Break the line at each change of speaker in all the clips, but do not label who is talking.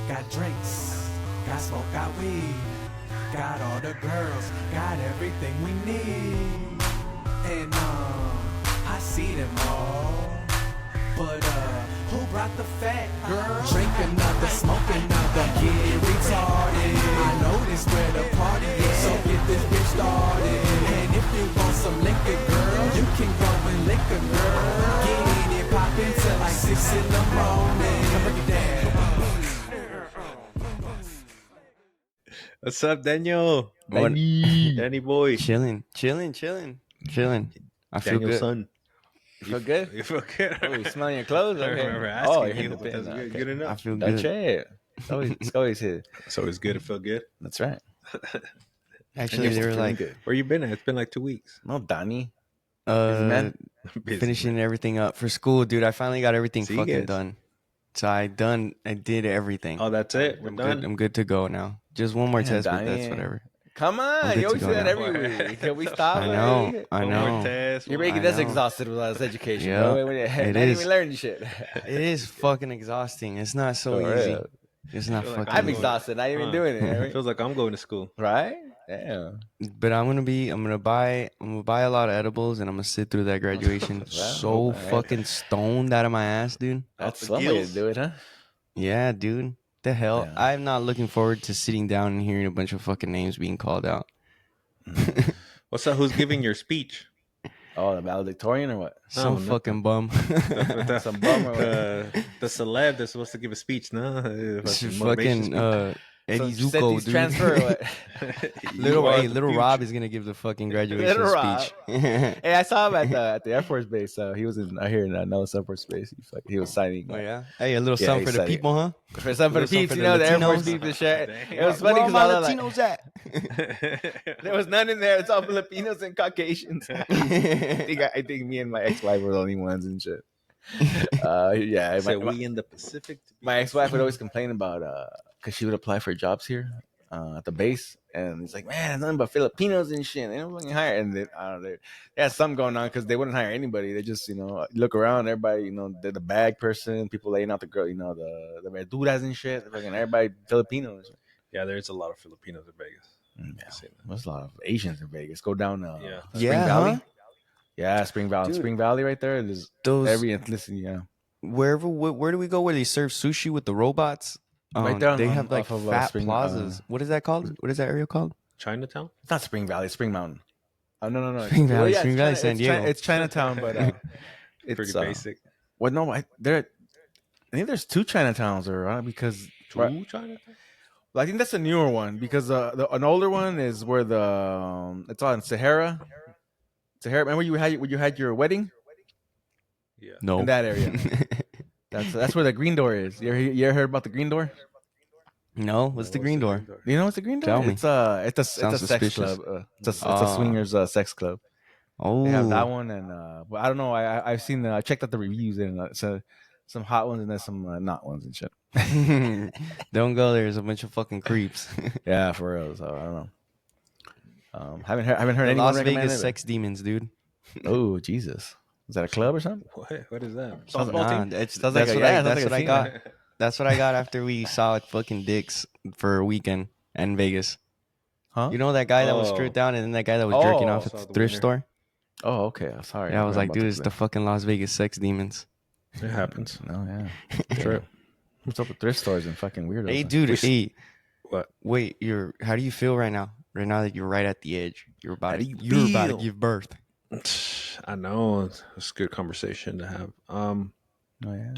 Got drinks, got smoke, got weed, got all the girls, got everything we need. And I see them all, but who brought the fat girl? Drink another, smoke another, get retarded. I know this where the party is, so get this bitch started. And if you want some liquor, girl, you can go and lick a girl. Get in it, pop till like 6 in the morning. Come break it down.
What's up, Daniel?
What-
Danny boy.
Chilling. I feel
Daniel's
good.
son.
You feel good?
You feel good?
Oh, you smelling your clothes?
I
Okay.
remember asking
you're
you,
in the
but
pen
that's
now.
good,
Okay.
good
I
enough.
feel
That's
good.
right. It's always here.
So it's good to feel good.
That's right.
Actually,
And
they
you're
were
feeling
like,
good.
Where you been at? It's been like 2 weeks.
No, Danny.
uh,
Busy,
finishing
man.
everything up for school, dude. I finally got everything
See you
fucking
guys.
done. So I did everything.
Oh, that's it. We're
I'm
done.
good. I'm good to go now. Just one more
Man,
test, but
Donnie.
that's whatever.
Come
I'm
on.
good
You always
to
say
go
that
now.
every week. Can we stop?
I know.
man?
I
One more
know.
test.
You're
one
making
I
us
know.
exhausted with all this education.
Yeah,
bro.
it
Not
is.
even learning shit.
It is fucking exhausting. It's not so
For
easy.
real.
It's not
feel like
fucking.
I'm
going-
exhausted. Not even
Huh.
doing it.
It
Right?
feels like I'm going to school.
Right? Damn.
But I'm gonna buy a lot of edibles and I'm gonna sit through that graduation so
alright.
fucking stoned out of my ass, dude.
That's
the
one way to
gills.
do it, huh?
Yeah, dude. The hell?
Yeah.
I'm not looking forward to sitting down and hearing a bunch of fucking names being called out.
What's up? Who's giving your speech?
Oh, the valedictorian or what?
Some
nothing.
fucking bum.
Some bum or what?
The celeb that's supposed to give a speech, no?
Fucking Eddie
Some
Zuko,
Seti's
dude.
transfer or what?
Little Rob is gonna give the fucking graduation
Little Rob.
speech.
Hey, I saw him at the Air Force Base. He was out here in Nellis Air Force Base. He was signing.
Oh yeah. Hey, a little
Yeah,
something for the
excited.
people, huh?
For some for the
Little something
peeps,
for
you
the
know, the Air Force
Latinos.
people share.
Damn.
It was funny
Where all
because
my
all like,
Latinos at?
there was none in there. It's all Filipinos and Caucasians. I think me and my ex-wife were the only ones and shit. Yeah,
So we in the Pacific.
my ex-wife would always complain about because she would apply for jobs here at the base, and it's like, man, it's nothing but Filipinos and shit. They don't fucking hire, and they, I don't know, they had something going on because they wouldn't hire anybody. They just, look around, everybody, they're the bag person, people laying out the girl, the verduras and shit. Fucking everybody Filipinos.
Yeah, there's a lot of Filipinos in Vegas.
Yeah,
I've seen that.
there's a lot of Asians in Vegas. Go down,
Yeah.
Spring
Yeah,
Valley.
huh?
Yeah, Spring Valley,
Dude.
Spring Valley, right there. There's
Those
every ethnicity. Yeah.
where do we go where they serve sushi with the robots?
Right there on-
they
on-
have like
off of,
fat
Spring,
plazas. What is that called? What is that area called?
Chinatown?
It's not Spring Valley, it's Spring Mountain. Oh no.
Spring Valley,
it's
Spring Valley,
China-
San
it's
Diego.
It's Chinatown, but it's
Pretty basic.
Well, no, I think there's two Chinatowns, or because
True Chinatown?
I think that's a newer one because an older one is where it's on Sahara. Sahara, remember you had your wedding
Yeah.
No.
in that area? That's where the green door is. You ever heard about the green door?
No, what's the green door?
Do you know what's the green door?
Tell me.
It's a
Sounds
sex
suspicious.
club. It's a swingers sex club.
Oh,
They have that one, and but I don't know. I've seen I checked out the reviews, and so some hot ones and then some not ones and shit.
Don't go there. There's a bunch of fucking creeps.
Yeah, for real. So I don't know. Haven't heard
The
anyone
Las
recommend
Vegas
it.
sex demons, dude.
Oh Jesus, is that a club or something?
What is that?
Sounds-
Softball
Nah,
team?
that's
Sounds
that's
like a-
what I,
yeah, sounds
that's
like
what
a
I
team.
got. That's what I got after we saw fucking dicks for a weekend in Vegas.
Huh?
You know that guy that was
Oh.
stripped down and then that guy that was jerking
Oh,
off at
saw
the
the
thrift
winner.
store?
Oh, okay. I'm sorry.
Yeah, I was
forgot
like,
about
dude,
that
it's the
today.
fucking Las Vegas sex demons.
It happens.
No, yeah.
True.
What's up with thrift stores and fucking weirdos?
Hey, dude, hey,
What?
wait, how do you feel right now? Right now that you're right at the edge, you're about
How
to,
do you
you're about to
feel?
give birth.
I know it's a good conversation to have.
Oh yeah.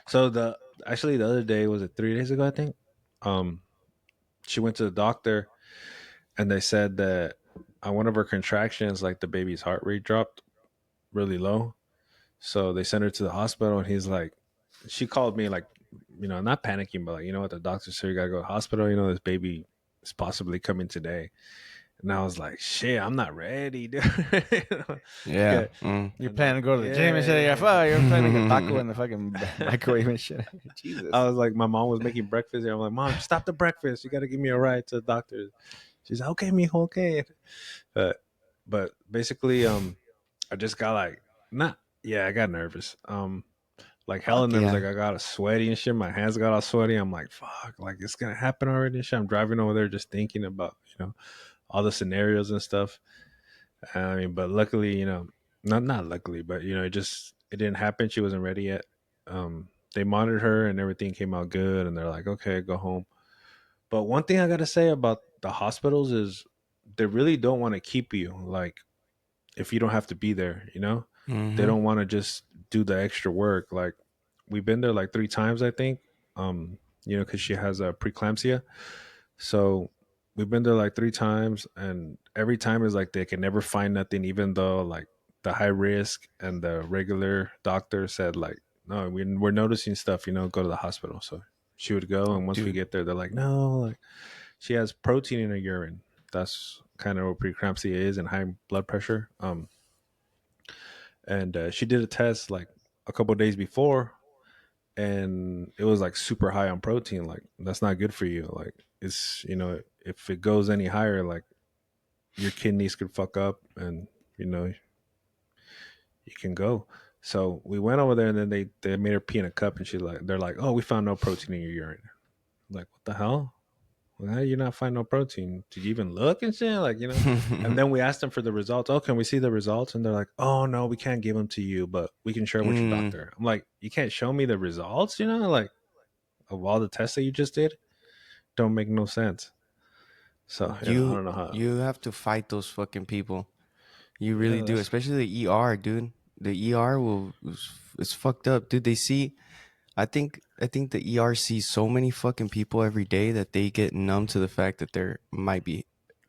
So the other day, was it 3 days ago? I think. She went to the doctor, and they said that on one of her contractions, like the baby's heart rate dropped really low. So they sent her to the hospital, and he's like, she called me like, not panicking, but like, what the doctor said, you gotta go to the hospital. This baby is possibly coming today. And I was like, shit, I'm not ready, dude.
Yeah.
You're planning to go to the gym and shit. You're planning to get taco in the fucking microwave and shit. Jesus.
I was like, my mom was making breakfast here. I'm like, Mom, stop the breakfast. You got to give me a ride to the doctor. She's like, okay, mijo, okay. But basically, I just got like, I got nervous. Like Helen was
yeah.
like, I got all sweaty and shit. My hands got all sweaty. I'm like, fuck, like it's gonna happen already and shit. I'm driving over there just thinking about, all the scenarios and stuff. I mean, but luckily, not luckily, but it didn't happen. She wasn't ready yet. They monitored her and everything came out good, and they're like, okay, go home. But one thing I gotta say about the hospitals is they really don't want to keep you, like, if you don't have to be there. They
Mm-hmm.
don't want to just do the extra work. Like, we've been there like 3 times, I think. Because she has a preeclampsia, so we've been there like 3 times, and every time is like they can never find nothing, even though like the high risk and the regular doctor said like, no, we're noticing stuff. Go to the hospital. So she would go, and once we
Dude.
get there, they're like, no, like she has protein in her urine. That's kind of what preeclampsia is, and high blood pressure. And she did a test like a couple of days before, and it was like super high on protein. Like, that's not good for you. Like, it's, if it goes any higher, like your kidneys could fuck up, and you can go. So we went over there, and then they made her pee in a cup, and they're like, oh, we found no protein in your urine. I'm like, what the hell? Well, how do you not find no protein? Did you even look and shit? Like, and then we asked them for the results. Oh, can we see the results? And they're like, oh, no, we can't give them to you, but we can share with your
Mm.
doctor. I'm like, you can't show me the results, like, of all the tests that you just did? Don't make no sense. So, I don't know how.
You have to fight those fucking people. You really
Yeah,
do, especially the ER, dude. The ER it's fucked up, dude. I think the ER sees so many fucking people every day that they get numb to the fact that there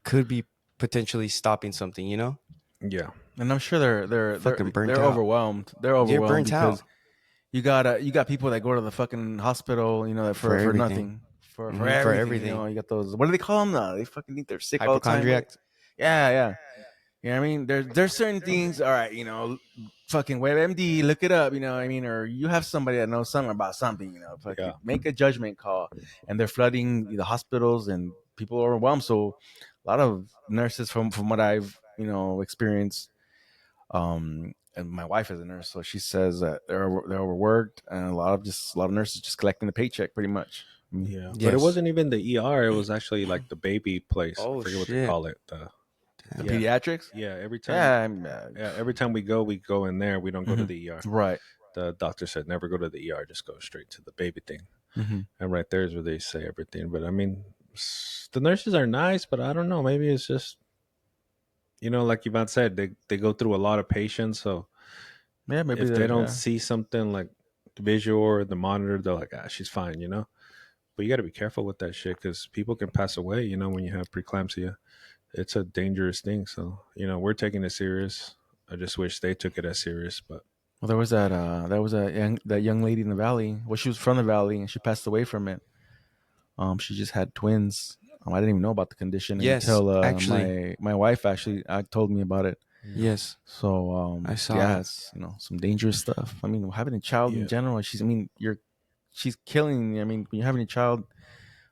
could be potentially stopping something,
Yeah.
And I'm sure they're
Fucking burnt
they're
out.
overwhelmed. They're overwhelmed
burnt
because
out.
you got people that go to the fucking hospital, for
everything.
nothing. For
Mhm,
everything,
for everything.
You got those. What do they call them? They fucking think they're sick all the time.
Hypochondriac.
Yeah, yeah. You know what I mean? There's certain things. All right, fucking WebMD, look it up. You know what I mean? Or you have somebody that knows something about something. Fucking
Yeah.
make a judgment call. And they're flooding the hospitals, and people are overwhelmed. So a lot of nurses, from what I've experienced, and my wife is a nurse, so she says that they're overworked, and a lot of nurses just collecting the paycheck, pretty much.
Yeah.
Yes.
But it wasn't even the ER. It was actually like the baby place.
Oh,
I forget what they
shit.
call it.
The
Yeah.
pediatrics.
Yeah. Every time.
Yeah,
Every time we go in there. We don't go to
Mhm.
the ER.
right.
The doctor said never go to the ER. Just go straight to the baby thing.
Mm-hmm.
And right there is where they say everything. But I mean, the nurses are nice, but I don't know. Maybe it's just, like Yvonne said, they go through a lot of patients. So
Yeah, maybe
if they don't
yeah.
see something like the visual or the monitor, they're like, she's fine, But you got to be careful with that shit, because people can pass away, when you have preeclampsia. It's a dangerous thing. So, we're taking it serious. I just wish they took it as serious, but.
Well, there was that young lady in the valley. Well, she was from the valley, and she passed away from it. She just had twins. I didn't even know about the condition until
actually.
my wife actually told me about it.
Yes.
So
I saw
yeah,
it.
it's some dangerous stuff. I mean, having a child
Yeah.
in general, she's killing. I mean, when you're having a child,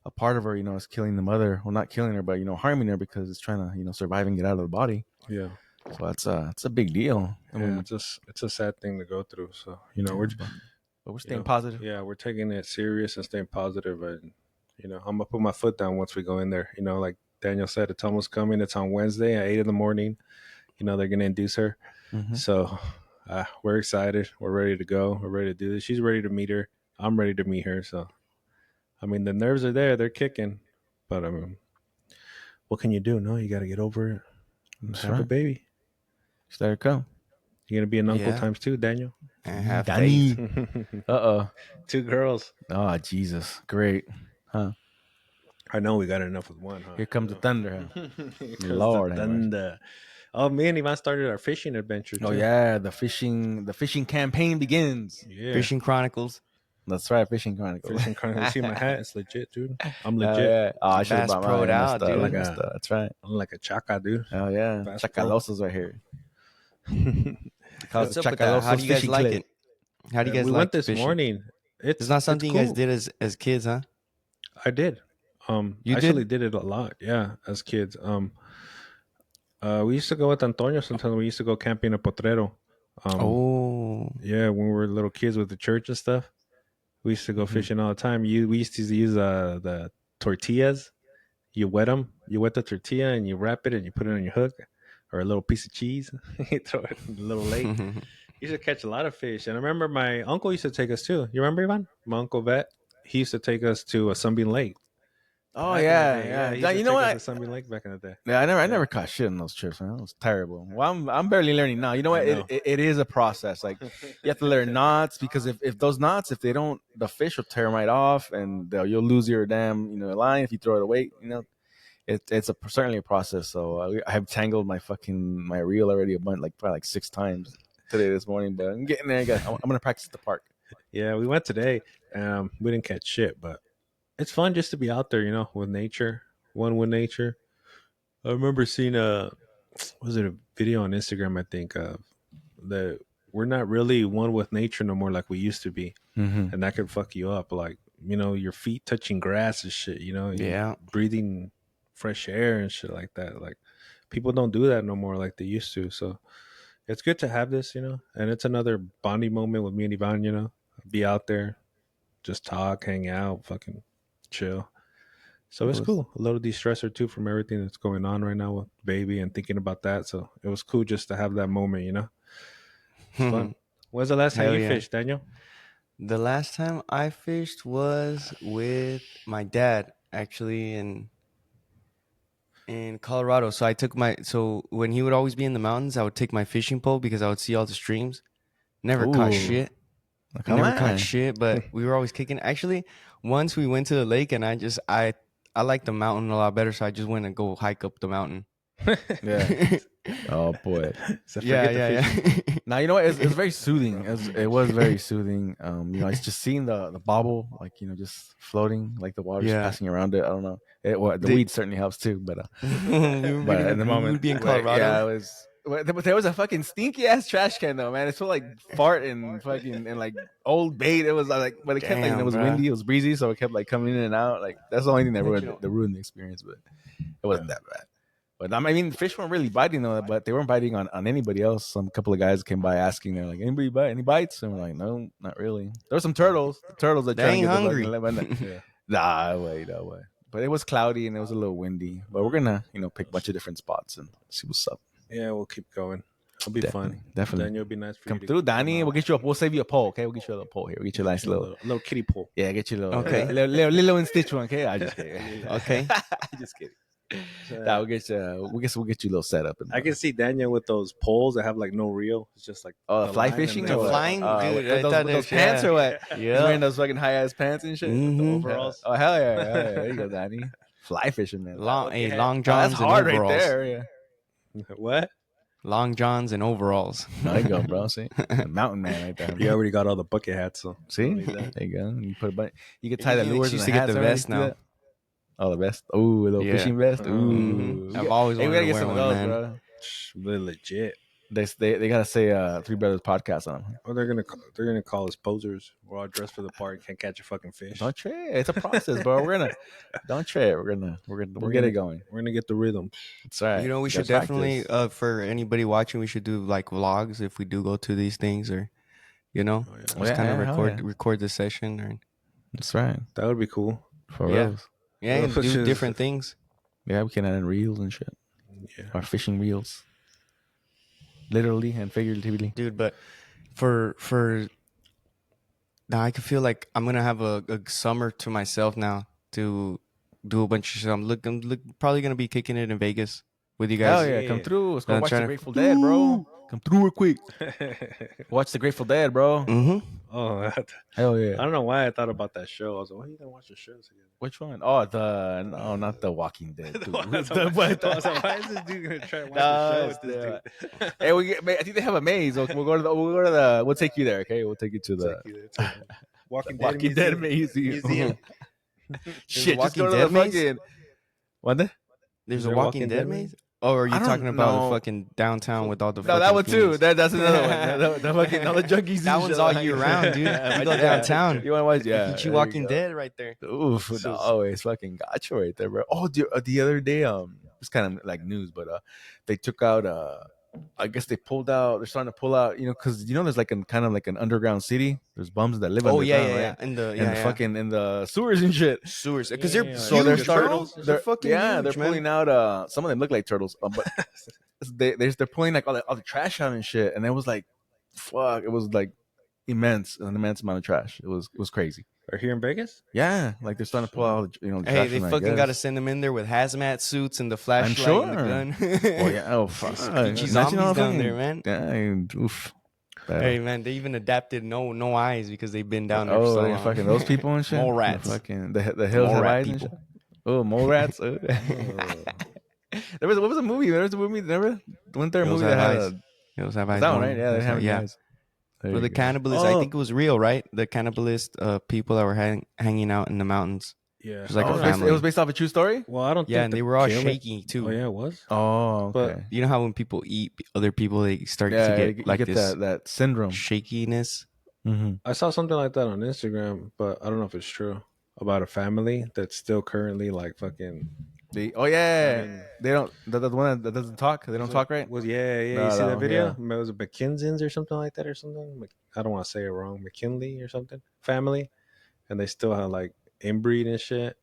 a part of her, is killing the mother. Well, not killing her, but harming her, because it's trying to survive and get out of the body.
Yeah.
So that's a big deal. I mean,
It's a sad thing to go through. So,
we're staying positive.
Yeah, we're taking it serious and staying positive. And, I'm going to put my foot down once we go in there. Like Daniel said, it's almost coming. It's on Wednesday at 8 a.m. They're going to induce her.
Mm-hmm.
So we're excited. We're ready to go. We're ready to do this. She's ready to meet her. I'm ready to meet her. So, I mean, the nerves are there. They're kicking. But, I mean, what can you do? No, you got to get over it.
That's
Have a
right.
baby.
Just let her come.
You're going to be an uncle
Yeah.
times 2, Daniel.
And have
Danny.
faith.
2 girls.
Oh, Jesus. Great.
I know we got enough with one, huh?
Here comes the thunder. Huh?
Here comes
Lord
the
have mercy.
thunder. Oh, me and Ivan started our fishing adventure.
Oh
too.
yeah, the fishing campaign begins.
Yeah.
Fishing Chronicles.
That's right, Fishing Chronicles.
Fishing Chronicles. See my hat? It's legit, dude. I'm legit.
Yeah. Oh, I
It's
should have
Bass
brought
Pro'd
mine. I
out,
messed up.
dude.
I messed up. That's right.
I'm like a chaca, dude.
Oh yeah,
Bass Pro.
Chacalosos right here.
What's up with that? How do you guys
fishing
like
clip.
it? How do you guys
we
like
went this
fishing?
morning.
It's not something you guys
cool.
did as kids, huh?
I did.
You
I actually did it a lot. Yeah, as kids. We used to go with Antonio sometimes. We used to go camping at Potrero.
Oh.
Yeah, when we were little kids with the church and stuff, we used to go
Mhm.
fishing all the time. We used to use the tortillas. You wet them. You wet the tortilla and you wrap it and you put it on your hook or a little piece of cheese. You throw it in the little lake. You used to catch a lot of fish. And I remember my uncle used to take us too. You remember, Ivan? My uncle Vet. He used to take us to a Sunbeam Lake.
Oh
Back in the
yeah,
day.
yeah.
He
Yeah,
used to
you know
take us
what?
to Sunbeam Lake back in the day.
Yeah, I
Yeah.
never caught shit on those trips, man. That was terrible. Well, I'm barely learning now. You know
I
what?
know.
It is a process. Like you have to learn knots because if those knots, if they don't, the fish will tear them right off, and you'll lose your damn line if you throw it away. It's certainly a process. So I have tangled my reel already a bunch, like probably like 6 times today this morning. But I'm getting there. I'm gonna practice at the park.
Yeah, we went today. We didn't catch shit, but it's fun just to be out there, with nature, one with nature. I remember seeing was it a video on Instagram? I think that we're not really one with nature no more like we used to be,
Mm-hmm.
and that could fuck you up. Like your feet touching grass and shit.
Yeah.
breathing fresh air and shit like that. Like people don't do that no more like they used to. So it's good to have this, and it's another bonding moment with me and Ivan. Be out there, just talk, hang out, fucking chill. So it's
Was-
cool. A little de-stressor too from everything that's going on right now with baby and thinking about that. So it was cool just to have that moment. It's fun. When's the last time
Hell
you
yeah.
fished, Daniel?
The last time I fished was with my dad, actually, in Colorado. So when he would always be in the mountains, I would take my fishing pole because I would see all the streams. Never caught
Ooh.
shit.
Come
Never
on.
caught shit, but we were always kicking. Actually, once we went to the lake, and I like the mountain a lot better, so I just went and go hike up the mountain.
Yeah. Oh boy.
So
yeah,
forget the
yeah,
fishing.
yeah.
Now you know what? It's very soothing. It was very soothing. It's just seeing the bobble, like just floating, like the water's
Yeah.
passing around it. I don't know. The
The-
weed certainly helps too, but
we would
but
be,
in the
we
moment,
would be in
like,
Colorado.
yeah, it was. But there was a fucking stinky ass trash can though, man. It smelled like fart and fucking and like old bait. It was like, but it kept like
Damn,
it was
bruh.
windy, it was breezy, so it kept like coming in and out. Like that's the only thing that
Thank
ruined
you.
the experience, but it wasn't that bad. But I mean, fish weren't really biting though. But they weren't biting on anybody else. Some couple of guys came by asking, they're like, "Anybody bite? Any bites?" And we're like, "No, not really." There were some turtles. The turtles that
They
try to
ain't
get
hungry.
the fucking
Yeah.
nah, wait, no way. But it was cloudy and it was a little windy. But we're gonna, pick a bunch of different spots and see what's up.
Yeah, we'll keep going. It'll be
Definitely,
fun.
definitely.
Daniel, it'll be nice for
Come
you to
through,
come
Danny.
out.
We'll save you a pole, okay? We'll get you a little pole here. We'll get you a nice
A
little,
little kiddie pool.
yeah, get you a little,
Okay.
little and stitch one, okay? I just kidding.
Okay.
just kidding. Nah, we'll get you. We'll get you a little setup.
I can see Daniel with those poles that have like no reel. It's just like
Oh,
the
fly
line and
fishing?
then-
The
or what?
flying? Dude, I
with
thought
those
that-
pants
yeah.
or what? He's
Yeah.
wearing those fucking high ass pants and shit.
Mhm.
The
Yeah.
overalls.
Oh hell yeah, hell yeah! There you go, Danny. Fly fishing, man.
Long
Oh,
johns
that's
and
hard
overalls.
right there. Yeah.
What?
Long johns and overalls.
There you go, bro. See, mountain man right there.
You already got all the bucket hats, so
See,
don't need that.
there you go. You put a bunch. You can tie the
He
lures.
used
and
to get
hats
the
and
vest
everything.
now.
Oh, the vest. Ooh, a little
Yeah.
fishing vest. Ooh,
Mhm. I've always
Hey, we
wanted
gotta
to
get
wear
some of
one,
those,
man.
bro.
They're legit.
They gotta say Three Brothers podcast on them.
Or they're gonna call us posers. We're all dressed for the part. Can't catch a fucking fish.
Don't trade. It's a process, bro. Don't trade. We'll get it going.
We're gonna get the rhythm.
That's right.
You know, we should
Gotta
definitely,
practice.
for anybody watching, we should do like vlogs if we do go to these things, or
Oh, yeah.
just
Yeah,
kind of
hell
record the session, or
That's right.
That would be cool.
For
Yeah.
reals.
yeah,
Well,
do
just-
different things.
Yeah, we can add in reels and shit.
Yeah.
Our fishing reels. Literally and figuratively.
Dude. But for now, I can feel like I'm gonna have a summer to myself now to do a bunch of shit. I'm probably gonna be kicking it in Vegas with you guys.
Hell yeah, come
Yeah.
through. Let's go
I'm
watch
trying
the
to-
Grateful Dead, bro. Come through real quick. Watch the Grateful Dead, bro.
Mm-hmm.
Oh, I
Hell yeah.
don't know why I thought about that show. I was like, why are you gonna watch the shows again?
Which one? Oh, no, not the Walking Dead. Dude.
I was
The-
like, why is this dude gonna try to watch
No,
the show
it's
with this dude?
Hey, I think they have a maze. We'll go to we'll take you there. Okay, we'll take you to the
It's like, Walking
Walking Dead
Museum.
Museum. Shit, just
Walking
go to
Dead
the
maze?
fucking. What?
There's
Is
a
there
Walking Dead maze. Oh, are you
I don't
talking about
know.
the fucking downtown with all the
No, that one
fucking
too.
fiends?
That's another one. The fucking all the junkies.
That
and
one's
shit
all
like-
year round, dude.
Yeah,
You go
yeah.
downtown.
You want to watch? Yeah,
Get you
there
Walking
go.
Dead right there.
Oof,
So-
no, always fucking got you right there, bro. Oh, the other day, it's kind of like news, but they took out I guess they pulled out. They're starting to pull out, because there's like kind of like an underground city. There's bums that live
Oh yeah,
underground,
yeah, yeah.
right?
In the
And the fucking in the sewers and shit.
sewers, because they're
Yeah,
huge,
So they're starting.
bro. They're fucking huge,
they're
man.
pulling out. Some of them look like turtles, but they're pulling like all the trash out and shit. And it was like, fuck, it was like an immense amount of trash. It was crazy.
Or here in Vegas?
Yeah, like they're starting to pull out, the
Hey,
trash.
they
from, I
fucking got to
guess.
send them in there with hazmat suits and the flashlight
sure.
and the gun.
Oh yeah. Oh fuck.
Squeaky
Imagine all
zombies down
fucking-
there, man.
Yeah. Oof.
Hey man, they even adapted no eyes because they've been down there for so
yeah,
long.
fucking those people and shit.
Mole rats.
The hills
Mole
have
rat
eyes and
people.
shit. Oh, mole rats. Oh. What was a movie? There was a movie. Remember? Wasn't there a
Hills
movie that
have
had
eyes. Those have eyes.
that one,
one.
right? Yeah, they
That's
have
right, yeah.
eyes. There
For
you
the
go.
cannibalists, I
Oh.
think it was real, right? The cannibalist people that were hanging out in the mountains.
Yeah.
It was like
Oh,
a
it was based-
family.
it was based off a true story.
Well, I don't
Yeah,
think
and they were all
killer-
shaky too.
Oh, yeah, it was?
Oh,
But-
okay.
You know how when people eat other people, they start
Yeah,
to
you
get like
get
this
that syndrome.
shakiness.
Mm-hmm.
I saw something like that on Instagram, but I don't know if it's true. About a family that's still currently like fucking.
Oh yeah,
I mean-
they don't. The one that doesn't talk. They don't talk right.
Was yeah.
No,
You see
no,
that video?
yeah.
It was it McKinsey's or something like that or something. I don't want to say it wrong. McKinley or something. Family, and they still had like inbreed and shit.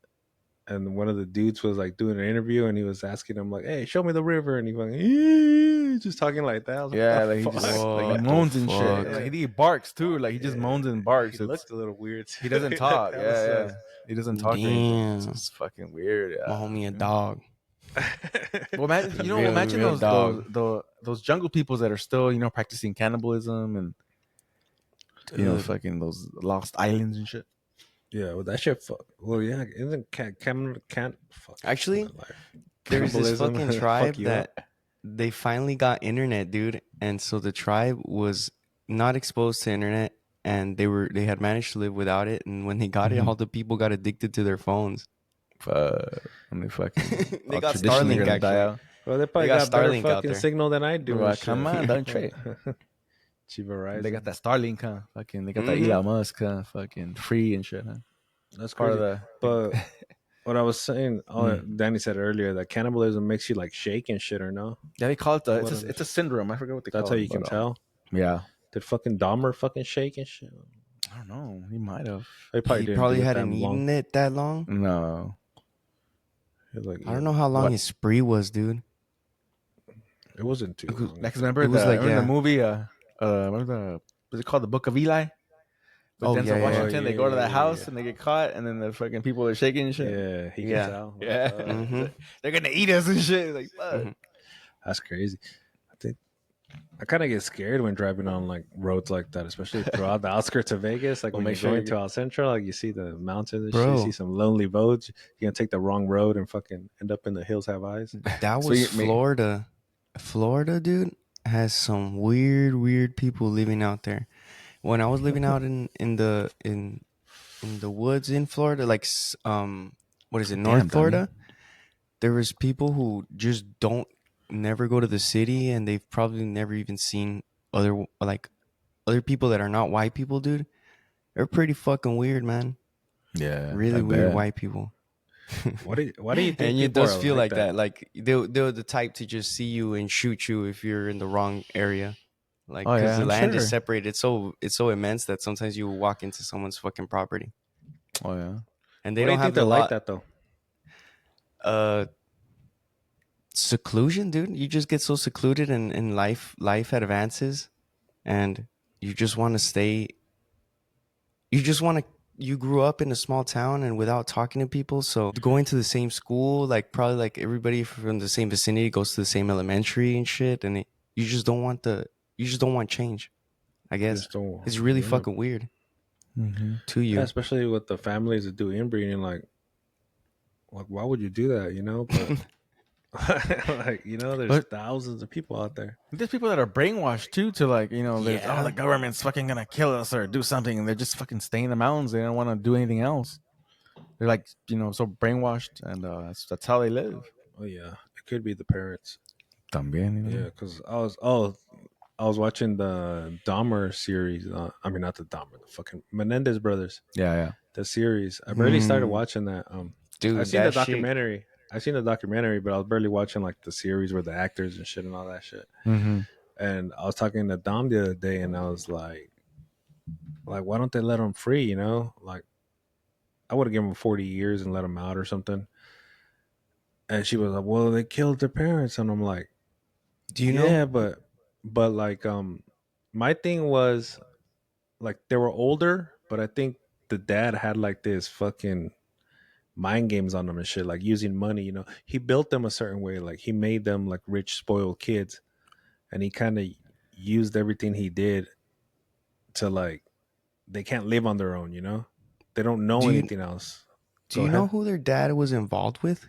And one of the dudes was like doing an interview, and he was asking him like, "Hey, show me the river," and he fucking just talking like that. I was like,
Yeah,
"The
like he
fuck?"
just
Whoa,
like
what
he
the
moans and
fuck?
shit. Like, he barks too. Like he just moans and barks.
He
It's-
looked a little weird.
he doesn't talk.
That
Yeah,
was
yeah. He doesn't talk. or anything. It's
Damn.
just fucking weird. Yeah.
My homie a dog.
Well, imagine,
Real-
imagine
real
those,
dog.
those jungle peoples that are still, practicing cannibalism and
Dude.
fucking those lost islands and shit.
Yeah, well, that shit. Well, yeah, isn't can't fuck.
Actually,
my life.
There's this
Cannibalism,
fucking
fuck
tribe
you up.
that they finally got internet, dude. And so the tribe was not exposed to internet, and they had managed to live without it. And when they got it,
Mhm.
all the people got addicted to their phones.
And they fucking
They
all
got
traditionally
Starlink,
gonna die
actually.
out.
Well, they probably
got
got better
Starlink out
fucking
there.
signal than I do.
Well,
and
come
shit.
on, don't trade.
Cheap Verizon.
They got that Starlink, huh? Fucking, they got that
Mhm.
Elon Musk, huh? Fucking free and shit, huh?
That's
Part
crazy.
of the.
But what I was saying,
Mm.
Danny said earlier that cannibalism makes you like shake and shit, or no?
Yeah, they call it
What
it's
is-
a syndrome. I forget what they call it.
That's how you can
but,
tell.
Yeah.
Did fucking Dahmer fucking shake and shit?
I don't know. He might have.
They probably
He
didn't
probably
do it
hadn't
that long.
eaten it that long.
No.
It was like,
I don't know how long
What?
his spree was, dude.
It wasn't too long.
Like, remember
It was like,
remember
yeah.
the movie? Was it called The Book of Eli? With
Oh,
Denzel
yeah, yeah.
Washington,
Oh,
they go to
yeah,
that
yeah,
house
yeah.
and they get caught, and then the fucking people are shaking and shit.
Yeah, he
Yeah.
can tell.
Yeah.
Mhm.
They're gonna eat us and shit. Like, fuck.
Mhm.
That's crazy. I think I kind of get scared when driving on like roads like that, especially throughout the outskirts of Vegas. Like
Well,
when
make
you're
sure
going
you-
to Al Central, like you see the mountains and
Bro.
shit, you see some lonely roads. You're gonna take the wrong road and fucking end up in the hills have eyes.
That
So
was
you-
Florida. Florida, dude, has some weird people living out there. When I was living out in the woods in Florida, like what is it, North
Damn,
Florida, there was people who just never go to the city, and they've probably never even seen other people that are not white people, dude. They're pretty fucking weird, man.
Yeah.
Really weird white people.
Why do you think?
And it
people
does
are
feel like that. Like they're the type to just see you and shoot you if you're in the wrong area. Like,
Oh,
because
yeah,
the
I'm
land is
sure.
separated, it's so immense that sometimes you walk into someone's fucking property,
Oh yeah.
and they
Why do you
don't have
think
the
they're like
lot.
that though?
Seclusion, dude. You just get so secluded, and life advances, and you just want to stay. You grew up in a small town and without talking to people, so going to the same school, like probably like everybody from the same vicinity goes to the same elementary and shit, and you just don't want change. I guess
Just don't-
it's really
yeah.
fucking weird
Mm-hmm.
to you.
Yeah, especially with the families that do inbreeding. Like why would you do that? You know, but there's
But-
thousands of people out there.
There's people that are brainwashed too to like,
Yeah.
the government's fucking gonna kill us or do something, and they're just fucking staying in the mountains. They don't want to do anything else. They're like, so brainwashed, and that's how they live.
Oh yeah, it could be the parents.
También,
Yeah, because I was watching the Dahmer series. I mean, not the Dahmer, the fucking Menendez brothers.
yeah, yeah.
The series. I barely started
Mm.
watching that.
Dude,
I've seen the
that shit-
documentary. I seen the documentary, but I was barely watching like the series where the actors and shit and all that shit.
Mm-hmm.
And I was talking to Dom the other day, and I was like, why don't they let him free? You know, like I would have given him 40 years and let him out or something. And she was like, well, they killed their parents, and I'm like,
Do you
yeah,
know?
but like my thing was like they were older, but I think the dad had like this fucking mind games on them and shit, like using money. You know, he built them a certain way, like he made them like rich, spoiled kids, and he kind of used everything he did to like they can't live on their own. You know, they don't know
Do you
anything else.
do
Go
you know
ahead.
who their dad was involved with?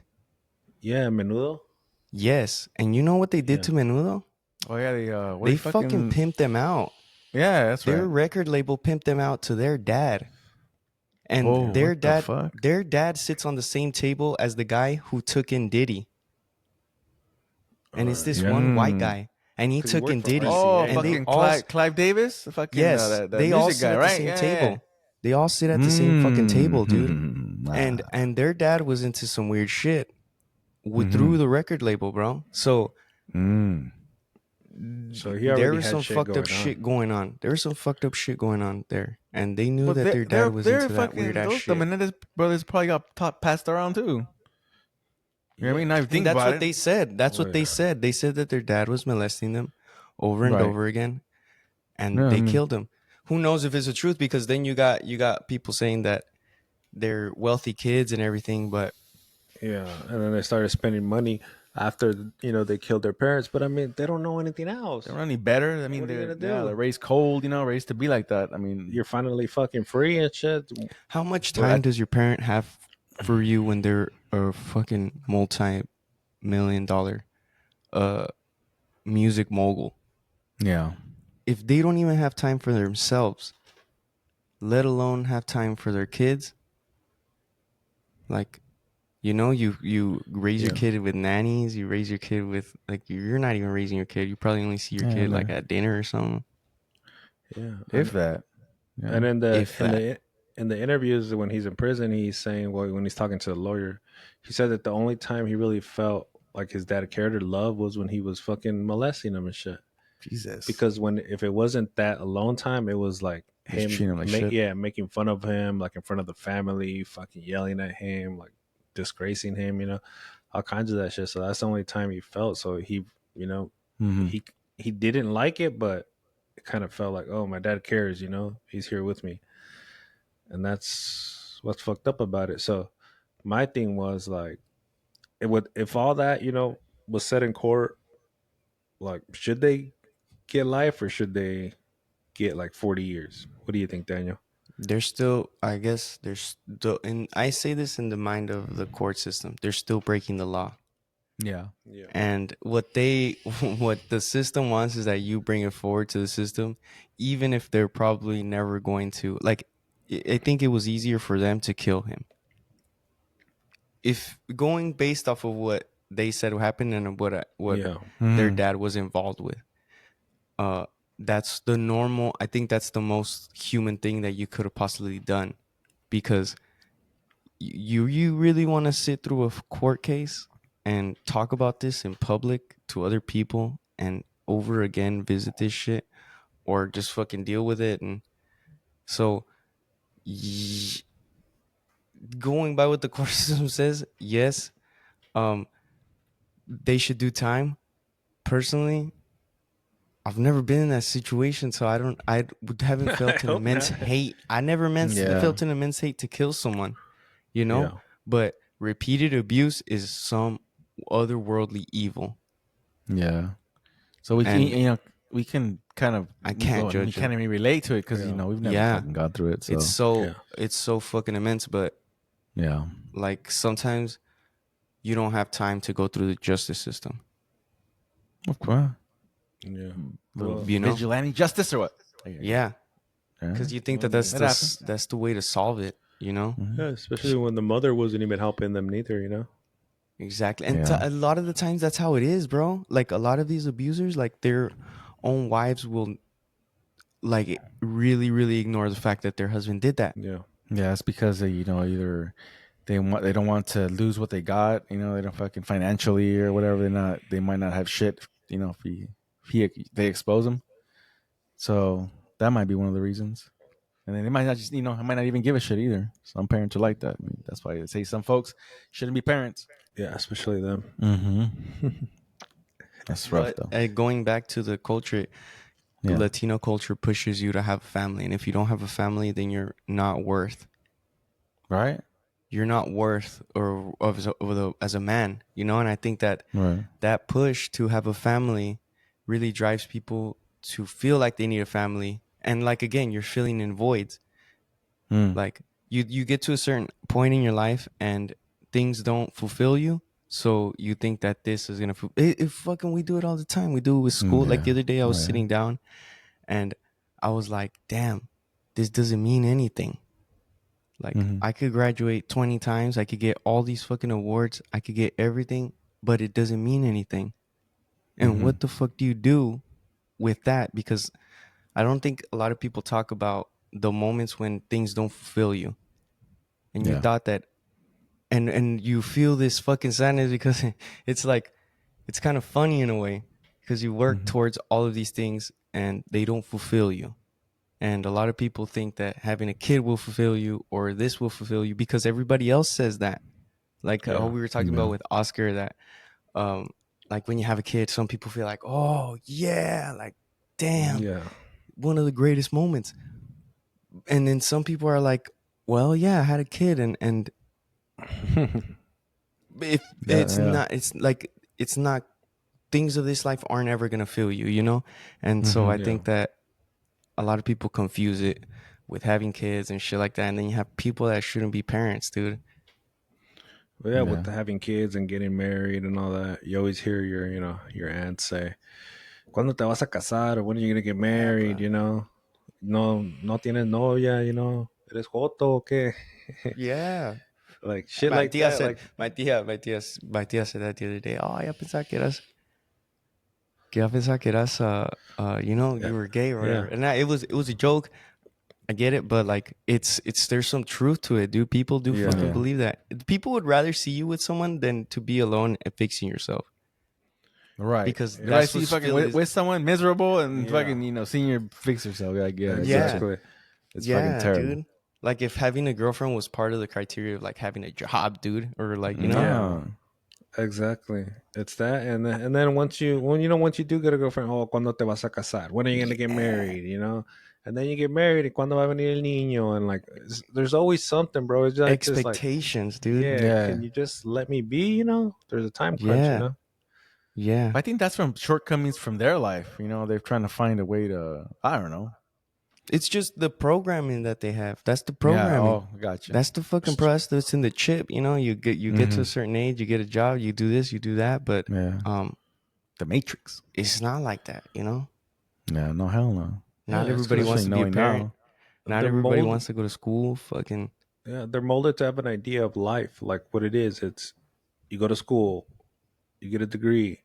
Yeah, Menudo.
Yes, and you know what they did
Yeah.
to Menudo?
Oh yeah,
They fucking pimped them out.
Yeah, that's
Their
right.
record label pimped them out to their dad. And
Oh, what the fuck?
their dad sits on the same table as the guy who took in Diddy. And it's this
Yeah.
one white guy. And he
'Cause he
took in
worked for
Diddy.
RCA.
Oh,
And they
fucking
all
Clive Davis, the fucking
yes,
the
they all
music
sit
guy,
at
right?
the same
Yeah,
table. They all sit at the same fucking table, dude.
Wow.
And their dad was into some weird shit
Mhm.
through the record label, bro. So
Mm.
So he
there
already
was
had
some
shit
fucked
going
up shit
on.
going on. There was some fucked up shit going on there, and they knew
But
that their dad was into that weird ass
the
shit.
Menendez brothers probably got passed around too. You know what I mean? Now you
And
think
that's
about
what
it.
they said. That's
Oh,
what they
yeah.
said. They said that their dad was molesting them over and
Right.
over again, and
Yeah, I
they
mean-
killed him. Who knows if it's the truth? Because then you got people saying that they're wealthy kids and everything, but
Yeah, and then they started spending money after they killed their parents. But I mean, they don't know anything else.
They're not any better. I mean,
What are you
they're
gonna do?
they're raised cold, raised to be like that. I mean,
You're finally fucking free and shit.
how much
Well,
time does your parent have for you when they're a fucking multi-million-dollar music mogul?
yeah,
If they don't even have time for themselves, let alone have time for their kids, like you raise your
Yeah.
kid with nannies, you raise your kid with like you're not even raising your kid. You probably only see your
Yeah,
kid
no.
like at dinner or something.
Yeah,
if that. Yeah.
and in
If
the interviews when he's in prison, he's saying, well, when he's talking to the lawyer, he said that the only time he really felt like his dad cared or love was when he was fucking molesting him and shit.
Jesus,
Because if it wasn't that alone time, it was like
Just
him,
treating him like shit.
making fun of him, like in front of the family, fucking yelling at him, like disgracing him, all kinds of that shit. So that's the only time he felt. So he,
Mhm.
he didn't like it, but it kind of felt like, oh, my dad cares, he's here with me, and that's what's fucked up about it. So my thing was like, it would if all that was said in court, like, should they get life or should they get like 40 years? What do you think, Daniel?
There's still, I guess, there's still, and I say this in the mind of the court system. They're still breaking the law,
Yeah,
Yeah.
and what the system wants is that you bring it forward to the system, even if they're probably never going to. Like, I think it was easier for them to kill him. If going based off of what they said happened and what
Yeah.
their
Mhm.
dad was involved with, that's the normal. I think that's the most human thing that you could have possibly done, because you really want to sit through a court case and talk about this in public to other people and over again visit this shit, or just fucking deal with it. And so going by what the court system says, yes, they should do time. Personally, I've never been in that situation, so I haven't felt an
hope
immense
not.
hate. I never
Yeah.
felt an immense hate to kill someone,
Yeah.
But repeated abuse is some otherworldly evil.
yeah. So we
And
can, we can kind of.
I can't
we
judge
can't
it.
even relate to it because
Yeah.
we've never
Yeah.
fucking gone through it. So
Yeah.
it's so fucking immense, but
yeah,
like sometimes you don't have time to go through the justice system.
of course.
Yeah.
Little
Well,
You know?
vigilante justice or what?
Yeah, because you think that
Well,
that's
that
that's the way to solve it.
Mhm.
yeah, especially when the mother wasn't even helping them neither.
Exactly. And
Yeah.
a lot of the times that's how it is, bro. Like a lot of these abusers, like their own wives will like really, really ignore the fact that their husband did that.
Yeah.
Yeah, it's because they, either they don't want to lose what they got. You know, they don't fucking financially or whatever. They might not have shit. You know, they expose them. So that might be one of the reasons. And then they might not just, I might not even give a shit either. Some parents are like that. I mean, that's why they say some folks shouldn't be parents.
Yeah, especially them.
Mm-hmm. That's rough
But
though.
going back to the culture,
Yeah.
Latino culture pushes you to have a family, and if you don't have a family, then you're not worth.
Right.
You're not worth as a man, you know. And I think that
Right.
that push to have a family really drives people to feel like they need a family, and like again, you're filling in voids.
Mm.
Like you get to a certain point in your life, and things don't fulfill you. So you think that this is gonna. If fucking we do it all the time. We do it with school. Like the other day, I was sitting down, and I was like, "Damn, this doesn't mean anything." Like I could graduate 20 times, I could get all these fucking awards, I could get everything, but it doesn't mean anything. And what the fuck do you do with that? Because I don't think a lot of people talk about the moments when things don't fulfill you. And you thought that and you feel this fucking sadness because it's like it's kind of funny in a way because you work towards all of these things and they don't fulfill you. And a lot of people think that having a kid will fulfill you or this will fulfill you because everybody else says that. Like how we were talking about with Oscar that like when you have a kid, some people feel like, oh yeah, like damn,
Yeah.
one of the greatest moments. And then some people are like, well, yeah, I had a kid and if it's not things of this life aren't ever gonna fill you, you know? And so I think that a lot of people confuse it with having kids and shit like that. And then you have people that shouldn't be parents, dude.
Well, yeah, with having kids and getting married and all that, you always hear your aunt say, "¿Cuándo te vas a casar?" Or when are you gonna get married? You know, no tienes novia. You know, eres joto o qué?
Yeah.
Like shit
My
like
tia
that.
said,
Like,
my tia said that the other day. Oh, ya pensaba que eras, you know, you were gay or whatever.
Yeah.
And it was a joke. I get it, but like it's there's some truth to it, dude. People do fucking believe that. People would rather see you with someone than to be alone and fixing yourself.
Right.
Because
I
that's
see you
what's
fucking
feeling
with someone miserable and
Yeah.
fucking, seeing your fix yourself. Like, yeah,
exactly.
It's fucking terrible.
dude. Like if having a girlfriend was part of the criteria of like having a job, dude, or like you know,
Yeah. Exactly. It's that, and then once you do get a girlfriend, oh, cuando te vas a casar? When are you gonna get married? You know, and then you get married, and cuando va a venir el niño? And like, there's always something, bro. It's like, just like,
expectations, dude.
yeah, can you just let me be? You know, there's a time crunch.
Yeah.
You know,
Yeah.
I think that's from shortcomings from their life. They're trying to find a way to, I don't know.
It's just the programming that they have. That's the
Yeah.
programming.
Oh, gotcha.
That's the fucking process that's in the chip. You know, you get to a certain age, you get a job, you do this, you do that, but
The Matrix.
it's not like that. You know,
Yeah, no, hell no.
not
Yeah,
everybody wants to be a
knowing
parent. Not
They're
everybody
molded-
wants to go to school. Fucking
Yeah, they're molded to have an idea of life, like what it is. It's you go to school, you get a degree,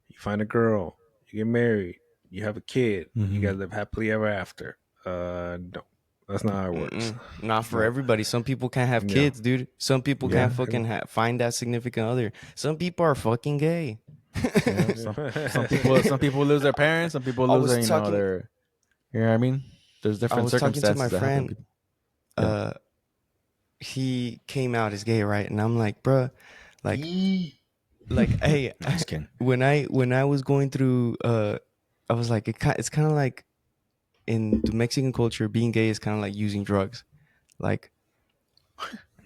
you find a girl, you get married, you have a kid, you guys live happily ever after. No, that's not how it works.
not for everybody. Some people can't have kids, dude. Some people can't fucking find that significant other. Some people are fucking gay.
Some people lose their parents. Some people
I
lose
was
their,
talking-
their. You know what I mean? There's
I
different
was talking to
circumstances.
my
that happen to
friend.
people.
He came out as gay, right? And I'm like, bruh, like, hey,
Just kidding.
when I was going through, I was like, it's kind of like in the Mexican culture, being gay is kind of like using drugs, like.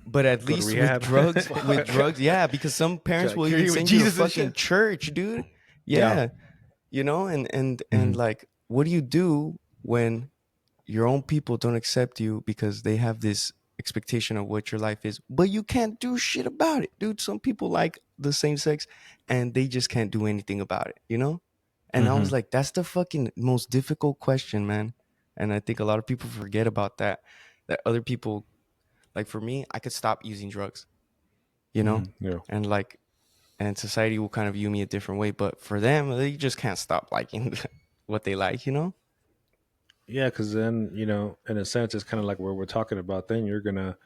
But at
Go to
least
rehab.
with drugs, yeah, because some parents will
cure
even
you with
send you to
Jesus and
fucking
shit.
church, dude.
Yeah.
Yeah, you know, and like, what do you do when your own people don't accept you because they have this expectation of what your life is, but you can't do shit about it, dude? Some people like the same sex, and they just can't do anything about it, you know. And I was like, that's the fucking most difficult question, man. And I think a lot of people forget about that. That other people. Like for me, I could stop using drugs, you know,
Yeah.
and like, and society will kind of view me a different way. But for them, they just can't stop liking what they like, you know?
Yeah, because then in a sense, it's kind of like what we're talking about. Then you're gonna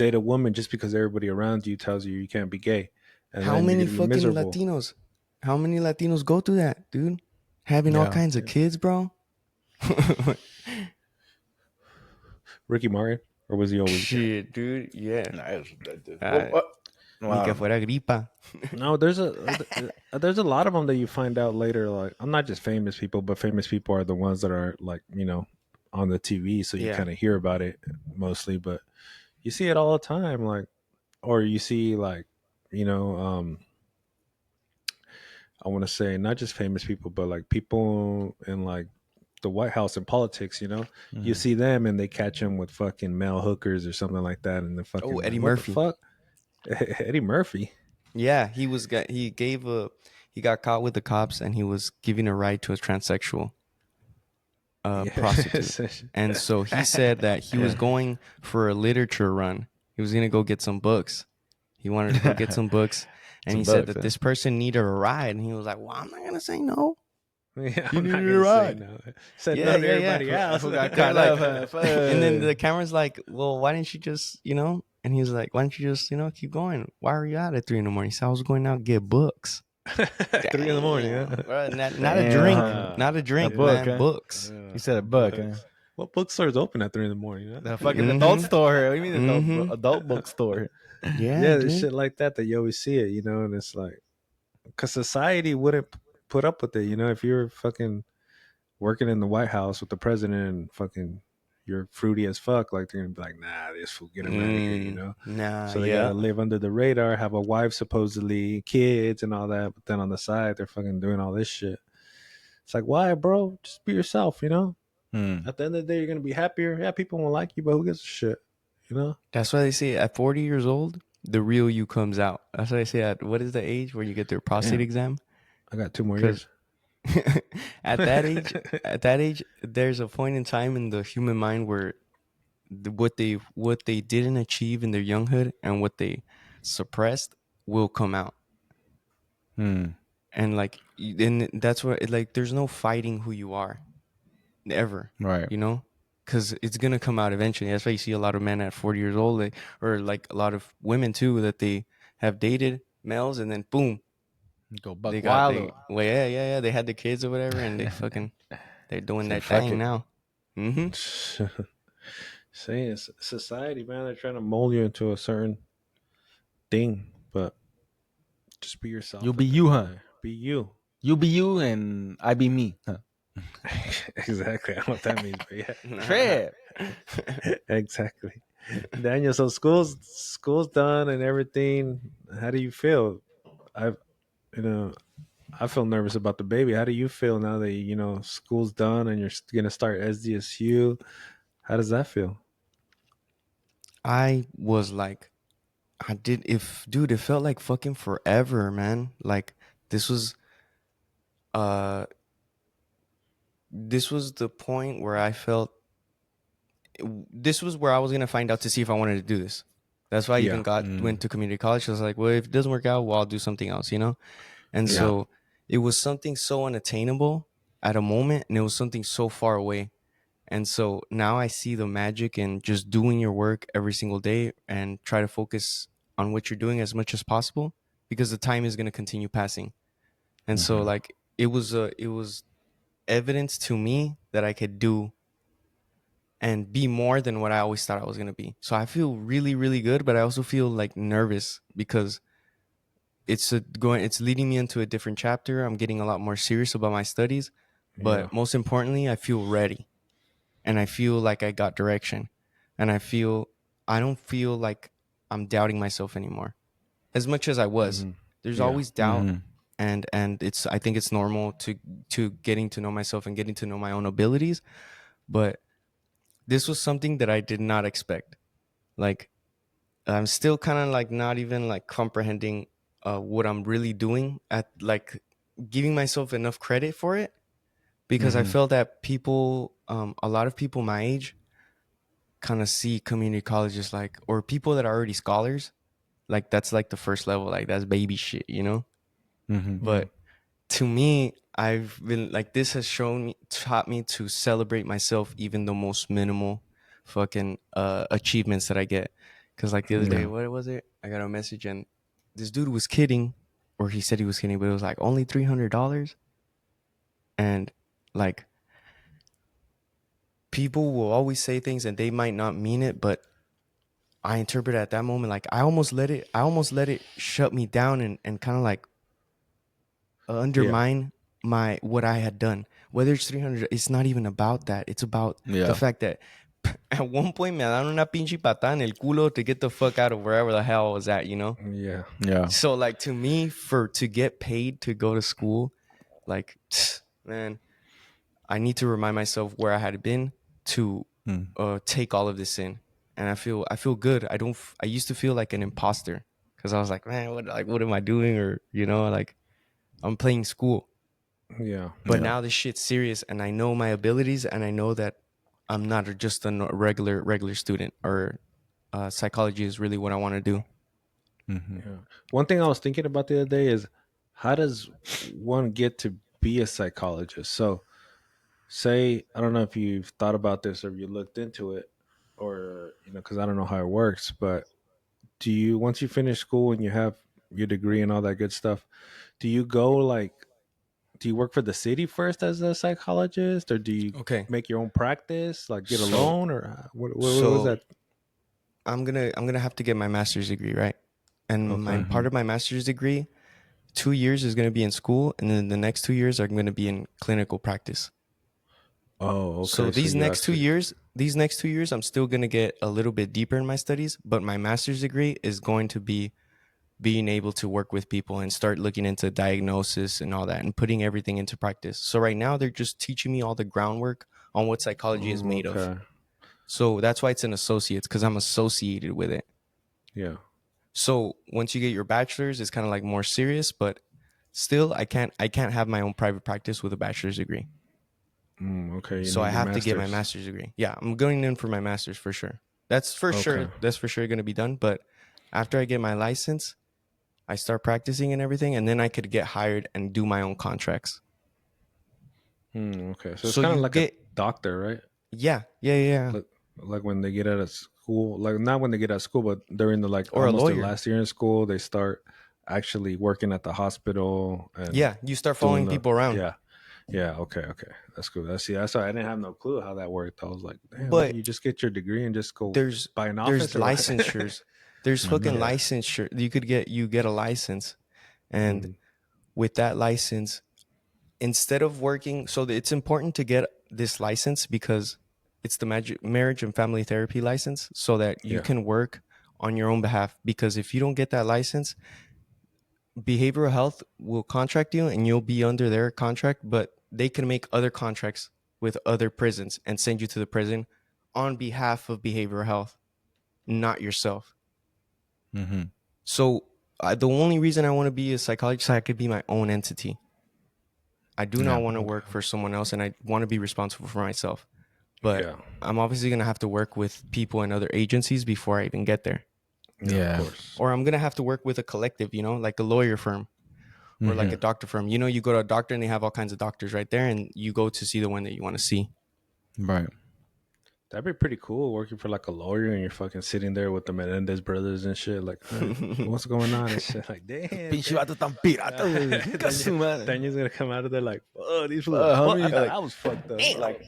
date a woman just because everybody around you tells you you can't be gay. And
How
then
many
you're gonna be
fucking
miserable.
Latinos? How many Latinos go through that, dude? Having all
Yeah.
kinds of kids, bro.
Ricky Martin, or was he always gay?
Shit, dude. Yeah.
What?
Ni que fuera gripa.
No, there's a lot of them that you find out later. Like, I'm not just famous people, but famous people are the ones that are like, on the TV, so you
Yeah.
kind of hear about it mostly. But you see it all the time, like, or you see like, you know, I want to say not just famous people, but like people in like the White House in politics. You see them and they catch them with fucking male hookers or something like that, and the fucking
Oh, Eddie
what
Murphy.
the fuck, Eddie Murphy.
Yeah, he got caught with the cops and he was giving a ride to a transsexual prostitute. And so he said that he was going for a literature run. He was going to go get some books. He wanted to go get some books. And
Some
he said
books,
that
huh?
this person needed a ride. And he was like, well, I'm not going to say no.
Yeah,
You
I'm not
needed
gonna
a
say
ride.
no. Said
Yeah,
no to
yeah, yeah.
everybody else.
Who got
They're
caught
like-
up?
And then the camera's like, well, why didn't you just, And he was like, why don't you just, keep going? Why were you out at 3 a.m? He said, I was going out to get books.
3 a.m, huh?
Damn, bro, not a
Damn.
drink. Not a drink,
book,
man.
huh?
Books.
You said a book, huh?
What bookstore's open at 3 in the morning? Huh?
The fucking
Mhm.
adult store. What do you mean
Mhm.
adult bookstore?
Yeah,
Yeah,
dude.
there's shit like that you always see it, and it's like, because society wouldn't put up with it, if you're fucking working in the White House with the president and fucking you're fruity as fuck, like they're gonna be like, nah, this fool, get him out of here,
Nah,
So they
yeah.
gotta live under the radar, have a wife supposedly, kids and all that, but then on the side they're fucking doing all this shit. It's like, why, bro? Just be yourself, At the end of the day, you're gonna be happier. Yeah, people won't like you, but who gives a shit,
That's why they say at 40 years old, the real you comes out. That's why they say at what is the age where you get their prostate
Damn.
exam?
I got 2 more
'Cause-
years.
at that age, there's a point in time in the human mind where what they didn't achieve in their younghood and what they suppressed will come out. And like then that's where like there's no fighting who you are ever,
Right.
because it's gonna come out eventually. That's why you see a lot of men at 40 years old, or like a lot of women too, that they have dated males and then boom,
Go buck
they got
wild.
well, yeah, they had the kids or whatever, and they're doing
Say,
that
fuck
thing
it.
now.
Saying it's society, man, they're trying to mold you into a certain thing, but just be yourself.
You
at
be
the
you,
end
huh?
of the day. Be you.
You be you and I be me. Huh?
Exactly. I don't know what that means, but yeah.
Trip.
Exactly. Daniel, so school's done and everything. How do you feel? I feel nervous about the baby. How do you feel now that school's done and you're gonna start SDSU? How does that feel?
I was like, dude, it felt like fucking forever, man. Like this was the point where I felt this was where I was gonna find out to see if I wanted to do this. That's why I even went to community college. I was like, well, if it doesn't work out, well, I'll do something else, And
Yeah.
so it was something so unattainable at a moment, and it was something so far away. And so now I see the magic in just doing your work every single day and try to focus on what you're doing as much as possible, because the time is going to continue passing. And so like it was evidence to me that I could do and be more than what I always thought I was going to be. So I feel really, really good, but I also feel like nervous because it's leading me into a different chapter. I'm getting a lot more serious about my studies, but most importantly, I feel ready. And I feel like I got direction, and I don't feel like I'm doubting myself anymore as much as I was. There's
Yeah.
always doubt, and I think it's normal to getting to know myself and getting to know my own abilities. But this was something that I did not expect. Like I'm still kind of like not even like comprehending what I'm really doing, at like giving myself enough credit for it, because I felt that people, a lot of people my age kind of see community colleges like, or people that are already scholars, like that's like the first level, like that's baby shit, But to me, I've been like, this has taught me to celebrate myself, even the most minimal fucking achievements that I get. Because like the other day,
Yeah.
what was it? I got a message and this dude was kidding, or he said he was kidding, but it was like only $300. And like people will always say things and they might not mean it, but I interpret at that moment like I almost let it shut me down and kind of like undermine my what I had done. Whether it's 300, it's not even about that. It's about the fact that at one point me daban una pinche patada en el culo to get the fuck out of wherever the hell I was at, you know?
Yeah.
Yeah.
So like to me, to get paid to go to school, like man, I need to remind myself where I had been to take all of this in, and I feel good. I used to feel like an imposter because I was like, man, what am I doing? Or you know, like I'm playing school,
Yeah.
but now this shit's serious, and I know my abilities, and I know that I'm not just a regular student, or psychology is really what I want to do.
Yeah. One thing I was thinking about the other day is how does one get to be a psychologist? So, say, I don't know if you've thought about this or if you looked into it, or, because I don't know how it works, but once you finish school and you have your degree and all that good stuff, do you work for the city first as a psychologist, or do you
Okay.
make your own practice, like get a
So-
loan, or what was
so-
that?
I'm gonna have to get my master's degree, right? And my part of my master's degree, 2 years is gonna be in school, and then the next 2 years are gonna be in clinical practice.
Oh, okay.
So these
you
next 2
actually-
years, I'm still gonna get a little bit deeper in my studies, but my master's degree is going to be being able to work with people and start looking into diagnosis and all that and putting everything into practice. So right now they're just teaching me all the groundwork on what psychology is made of.
Okay.
So that's why it's an associate's, because I'm associated with it.
Yeah.
So once you get your bachelor's, it's kind of like more serious, but still I can't have my own private practice with a bachelor's degree.
Okay. you
So
need
I
your
have to get my
master's.
master's degree. Yeah, I'm going in for my master's for sure. That's for sure.
Okay.
That's for sure going to be done. But after I get my license, I start practicing and everything, and then I could get hired and do my own contracts.
Okay. So it's
So
kind of
you
like a doctor, right?
Yeah.
Like when they get out of school, like not when they get out of school, but they're in the
Or a
almost their
lawyer.
last year in school, they start actually working at the hospital. And
Yeah, you start following
doing
people around.
Yeah. Yeah. Okay. That's cool. That's why I didn't have no clue how that worked. I was like, damn,
But
you just get your degree and just go
There's
buy an
there's
office. or what?
licensures. There's fucking
Yeah.
licensure. You get a license, and
Mhm.
with that license, instead of working, so it's important to get this license because it's the marriage and family therapy license, so that you
Yeah.
can work on your own behalf. Because if you don't get that license, behavioral health will contract you and you'll be under their contract, but they can make other contracts with other prisons and send you to the prison on behalf of behavioral health, not yourself. So the only reason I want to be a psychologist is so I could be my own entity. I do not want to work for someone else, and I want to be responsible for myself. But
Yeah.
I'm obviously going to have to work with people and other agencies before I even get there.
Yeah.
Of course.
Or I'm going to have to work with a collective, like a lawyer firm or like a doctor firm. You go to a doctor and they have all kinds of doctors right there, and you go to see the one that you want to see.
Right.
That'd be pretty cool working for like a lawyer and you're fucking sitting there with the Menendez brothers and shit. Like, what's going on and shit? Like, damn.
Pinche vato tan pirata, güey. Chinga su madre.
Daniel's gonna come out of there like, oh, these fools.
homie,
I thought
like-
I was fucked up. Like,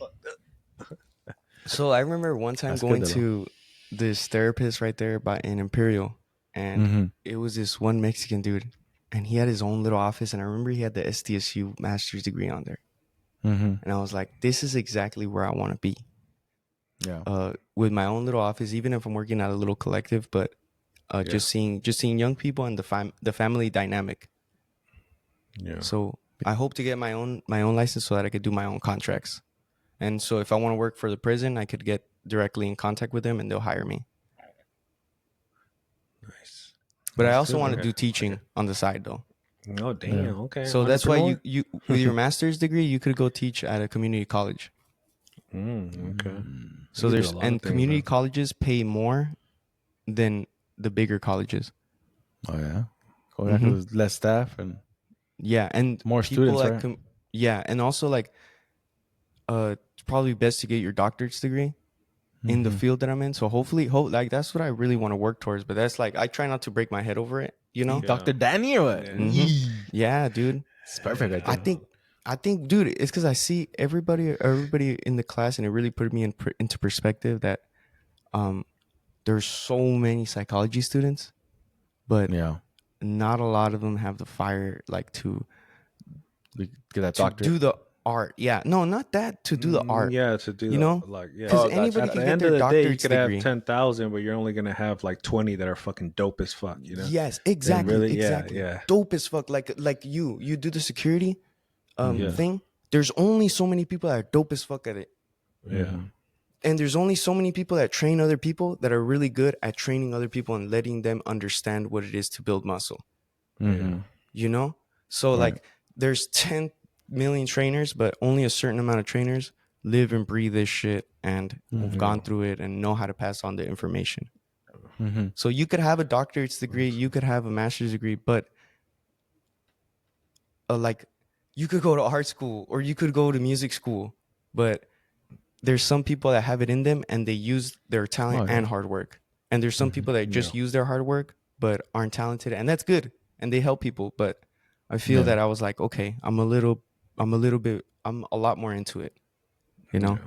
So I remember one time
That's
going
good, though.
to this therapist right there in Imperial, and it was this one Mexican dude, and he had his own little office, and I remember he had the SDSU master's degree on there, and I was like, this is exactly where I want to be.
Yeah.
With my own little office, even if I'm working at a little collective, but just seeing young people and the family dynamic.
yeah.
So I hope to get my own license so that I could do my own contracts. And so if I want to work for the prison, I could get directly in contact with them and they'll hire me.
Nice.
But I
That's
also
good,
want to
okay.
do teaching on the side though.
Oh, damn. Okay.
So that's why
Entrepreneur?
you with your master's degree, you could go teach at a community college.
Okay.
So
You could do
there's
a lot of
and
things,
community
man.
colleges pay more than the bigger colleges.
Oh yeah. Oh yeah. 'Cause there's less staff and
Yeah, and
More
people
students, right?
Yeah, and also like it's probably best to get your doctorate's degree in the field that I'm in. So hopefully, like that's what I really want to work towards. But that's like I try not to break my head over it. You know?
Yeah.
Dr. Danny or what?
Yeah.
Mhm. Yeah, dude.
It's perfect right there.
I think, dude, it's because I see everybody in the class, and it really put me into perspective that there's so many psychology students, but
Yeah.
not a lot of them have the fire like to
Get that
to
doctorate.
do the art. Yeah, no, not that, to do the art.
Yeah, to do
You
the,
know?
like, yeah.
Because
gotcha.
anybody
At
can
the
get
end
their
of the day, you
doctorate's
could
degree.
have 10,000, but you're only gonna have like 20 that are fucking dope as fuck. You know?
Yes, exactly,
really- yeah,
exactly.
yeah.
Dope as fuck. Like you do the security
Yeah.
thing. There's only so many people that are dope as fuck at it.
Yeah.
And there's only so many people that train other people that are really good at training other people and letting them understand what it is to build muscle.
Mm-hmm.
You know? So like there's 10 million trainers, but only a certain amount of trainers live and breathe this shit and have gone through it and know how to pass on the information.
Mm-hmm.
So you could have a doctorate's degree, you could have a master's degree, but like you could go to art school or you could go to music school, but there's some people that have it in them and they use their talent and hard work. And there's some people that just use their hard work but aren't talented, and that's good. And they help people, but I feel that I was like, okay, I'm a lot more into it. You know?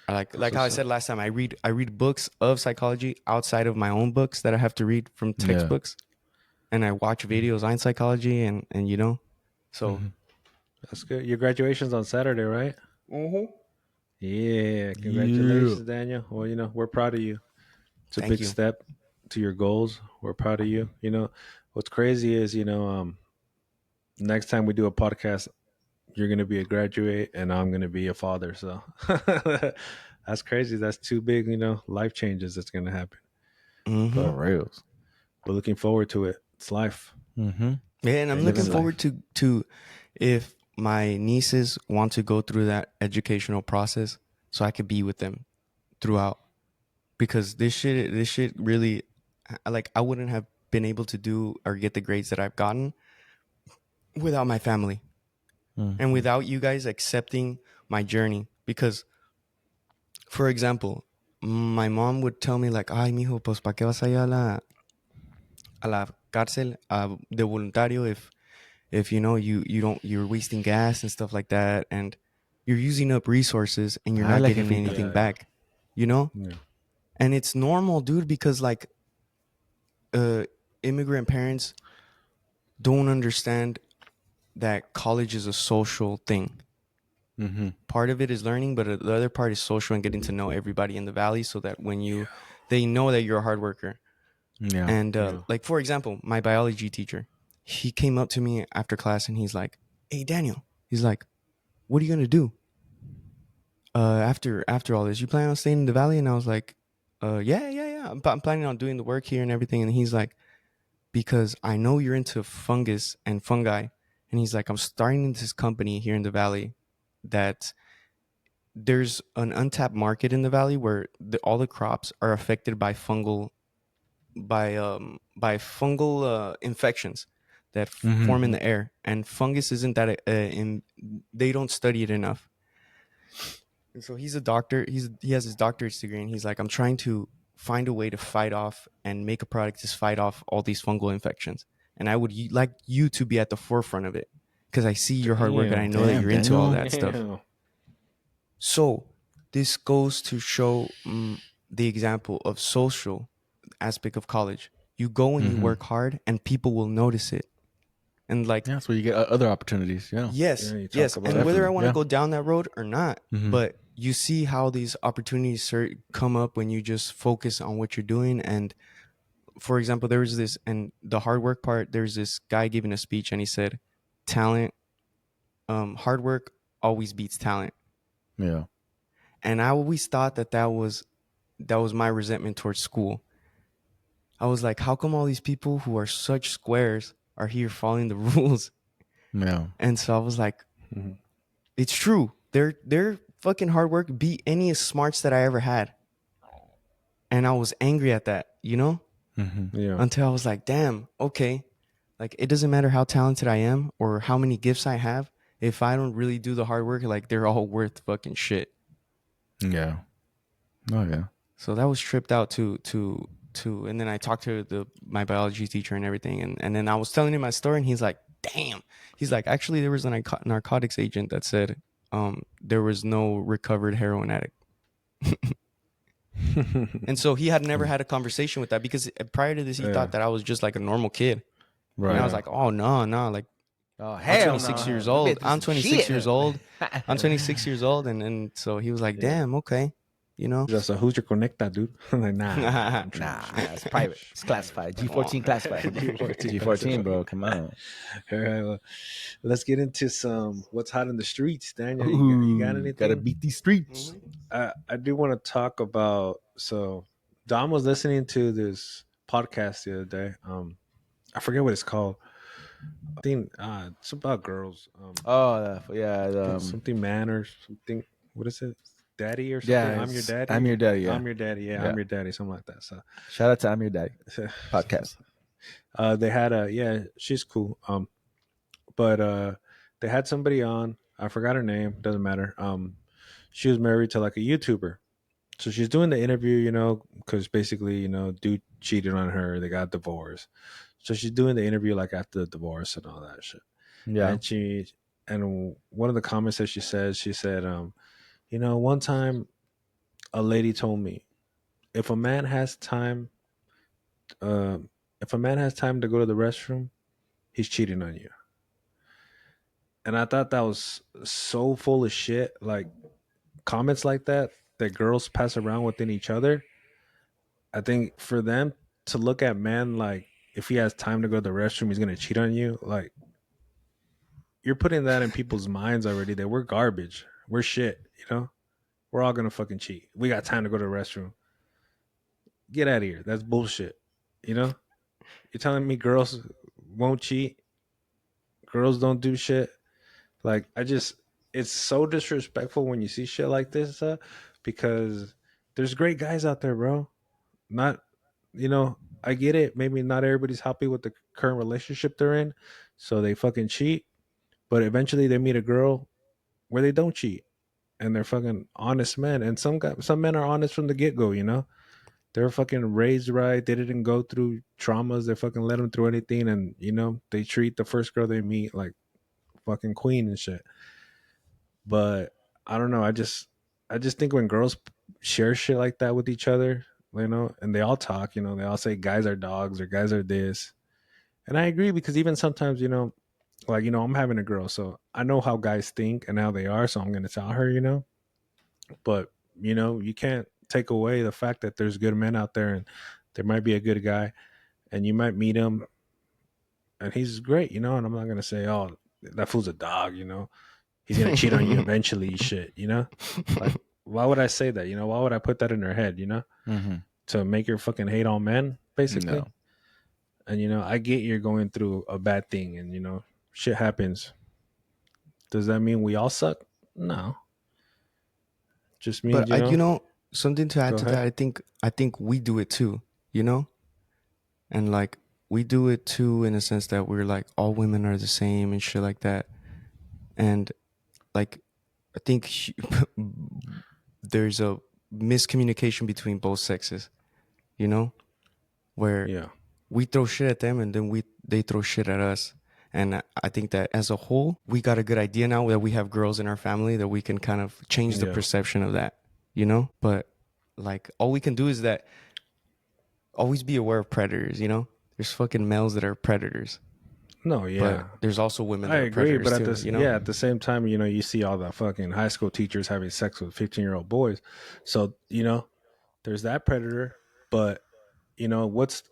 Like how I said last time, I read books of psychology outside of my own books that I have to read from textbooks. And I watch videos on psychology and you know. So
That's good. Your graduation's on Saturday, right? Yeah. Congratulations, Daniel. Well, you know, we're proud of you. It's a
Thank
big
you.
step to your goals. We're proud of you. You know, what's crazy is, you know, next time we do a podcast, you're going to be a graduate and I'm going to be a father. So that's crazy. That's two big, you know, life changes that's going to happen.
For reals.
We're looking forward to it. It's life.
Mm-hmm.
Yeah, and I'm
Living
looking forward to if my nieces want to go through that educational process, so I could be with them throughout. Because this shit really, like, I wouldn't have been able to do or get the grades that I've gotten without my family and without you guys accepting my journey. Because, for example, my mom would tell me like, "Ay, mijo, pues pa qué vas allá a la cárcel de voluntario if you know you're wasting gas and stuff like that, and you're using up resources and you're not getting anything back, you know?"
Yeah.
And it's normal, dude, because like immigrant parents don't understand that college is a social thing. Part of it is learning, but the other part is social and getting to know everybody in the valley, so that when they know that you're a hard worker.
Yeah.
And like, for example, my biology teacher, he came up to me after class and he's like, "Hey, Daniel," he's like, "What are you gonna do after all this? You plan on staying in the valley?" And I was like, yeah. I'm planning on doing the work here and everything." And he's like, "Because I know you're into fungus and fungi." And he's like, "I'm starting this company here in the valley that there's an untapped market in the valley where all the crops are affected by fungal infections that form in the air, and fungus isn't that they don't study it enough." And so he's a doctor. He has his doctorate degree, and he's like, "I'm trying to find a way to fight off and make a product to fight off all these fungal infections, and I would like you to be at the forefront of it because I see your hard work and I know that you're into all that stuff."
Damn.
So this goes to show the example of social aspect of college. You go and you work hard and people will notice it. And like,
That's where you get other opportunities. Yeah.
yes,
Yeah, you talk
yes.
about
And whether I want to
Yeah.
go down that road or not, but you see how these opportunities come up when you just focus on what you're doing. And for example, there was this, and the hard work part, there's this guy giving a speech and he said, hard work always beats talent.
Yeah.
And I always thought that was my resentment towards school. I was like, how come all these people who are such squares are here following the rules?
Yeah.
And so I was like, it's true. Their fucking hard work beat any smarts that I ever had. And I was angry at that, you know?
Yeah.
Until I was like, damn, okay. Like, it doesn't matter how talented I am or how many gifts I have. If I don't really do the hard work, like, they're all worth fucking shit.
Yeah. Oh yeah.
So that was tripped out to and then I talked to my biology teacher and everything, and then I was telling him my story, and he's like, damn. He's like, actually there was a narcotics agent that said there was no recovered heroin addict. And so he had never had a conversation with that, because prior to this he thought that I was just like a normal kid.
Right.
And I was like, oh no, like
oh
I'm
hell
26
no.
years
Let me
old.
do
I'm
some
26
shit.
years old. I'm 26 years old, and so he was like, damn, okay, you know.
So who's your connecta, dude? I'm like, nah. I'm trying
Nah,
to-
it's private. It's classified.
Come on.
G14 classified.
G14
G14, bro. Come on.
All right, well, let's get into some what's hot in the streets, Daniel. You got anything?
Gotta beat these streets.
I do want to talk about. So Dom was listening to this podcast the other day. I forget what it's called. I think it's about girls.
Oh, yeah.
Something man or something. What is it? Daddy or something?
Yeah,
I'm your
it's
daddy.
I'm Your Daddy, yeah.
I'm your daddy. Yeah,
Yeah.
I'm your daddy. Something like that. So
Shout out to I'm Your Daddy podcast.
they had she's cool. But they had somebody on. I forgot her name. Doesn't matter. She was married to like a YouTuber. So she's doing the interview, you know, because basically, you know, dude cheated on her. They got divorced. So she's doing the interview like after the divorce and all that shit.
Yeah.
And one of the comments that she said, you know, one time a lady told me, if a man has time, if a man has time to go to the restroom, he's cheating on you. And I thought that was so full of shit. Like comments like that girls pass around within each other. I think for them to look at men like if he has time to go to the restroom, he's gonna cheat on you. Like you're putting that in people's minds already that we're garbage. We're shit, you know? We're all gonna fucking cheat. We got time to go to the restroom. Get out of here. That's bullshit. You know? You're telling me girls won't cheat? Girls don't do shit? Like it's so disrespectful when you see shit like this, because there's great guys out there, bro. Not, you know, I get it. Maybe not everybody's happy with the current relationship they're in, so they fucking cheat. But eventually they meet a girl where they don't cheat, and they're fucking honest men. And some men are honest from the get go. You know, they're fucking raised right. They didn't go through traumas. They fucking let them through anything, and you know they treat the first girl they meet like fucking queen and shit. But I don't know. I just think when girls share shit like that with each other, you know, and they all talk, you know, they all say guys are dogs or guys are this. And I agree because even sometimes, you know, like, you know, I'm having a girl, so I know how guys think and how they are, so I'm going to tell her, you know. But, you know, you can't take away the fact that there's good men out there and there might be a good guy and you might meet him and he's great, you know, and I'm not going to say, oh, that fool's a dog, you know. He's gonna cheat on you eventually, shit, you know? Like, why would I say that? You know, why would I put that in her head, you know?
Mm-hmm.
To make her fucking hate all men, basically.
No.
And you know, I get you're going through a bad thing and you know, shit happens. Does that mean we all suck? No. Just means,
But
you know,
you know, something to add
Go
to
ahead.
that, I think we do it too, you know? And like we do it too in a sense that we're like all women are the same and shit like that. And like I think there's a miscommunication between both sexes, you know, where
yeah.
we throw shit at them and then they throw shit at us. And I think that as a whole, we got a good idea now that we have girls in our family that we can kind of change the
Yeah.
perception of that, you know. But like all we can do is that always be aware of predators, you know. There's fucking males that are predators,
No, yeah.
but there's also women that
I
are
agree,
predators
but
too, you know.
at the same time, you know, you see all the fucking high school teachers having sex with 15-year-old boys. So, you know, there's that predator, but you know, what's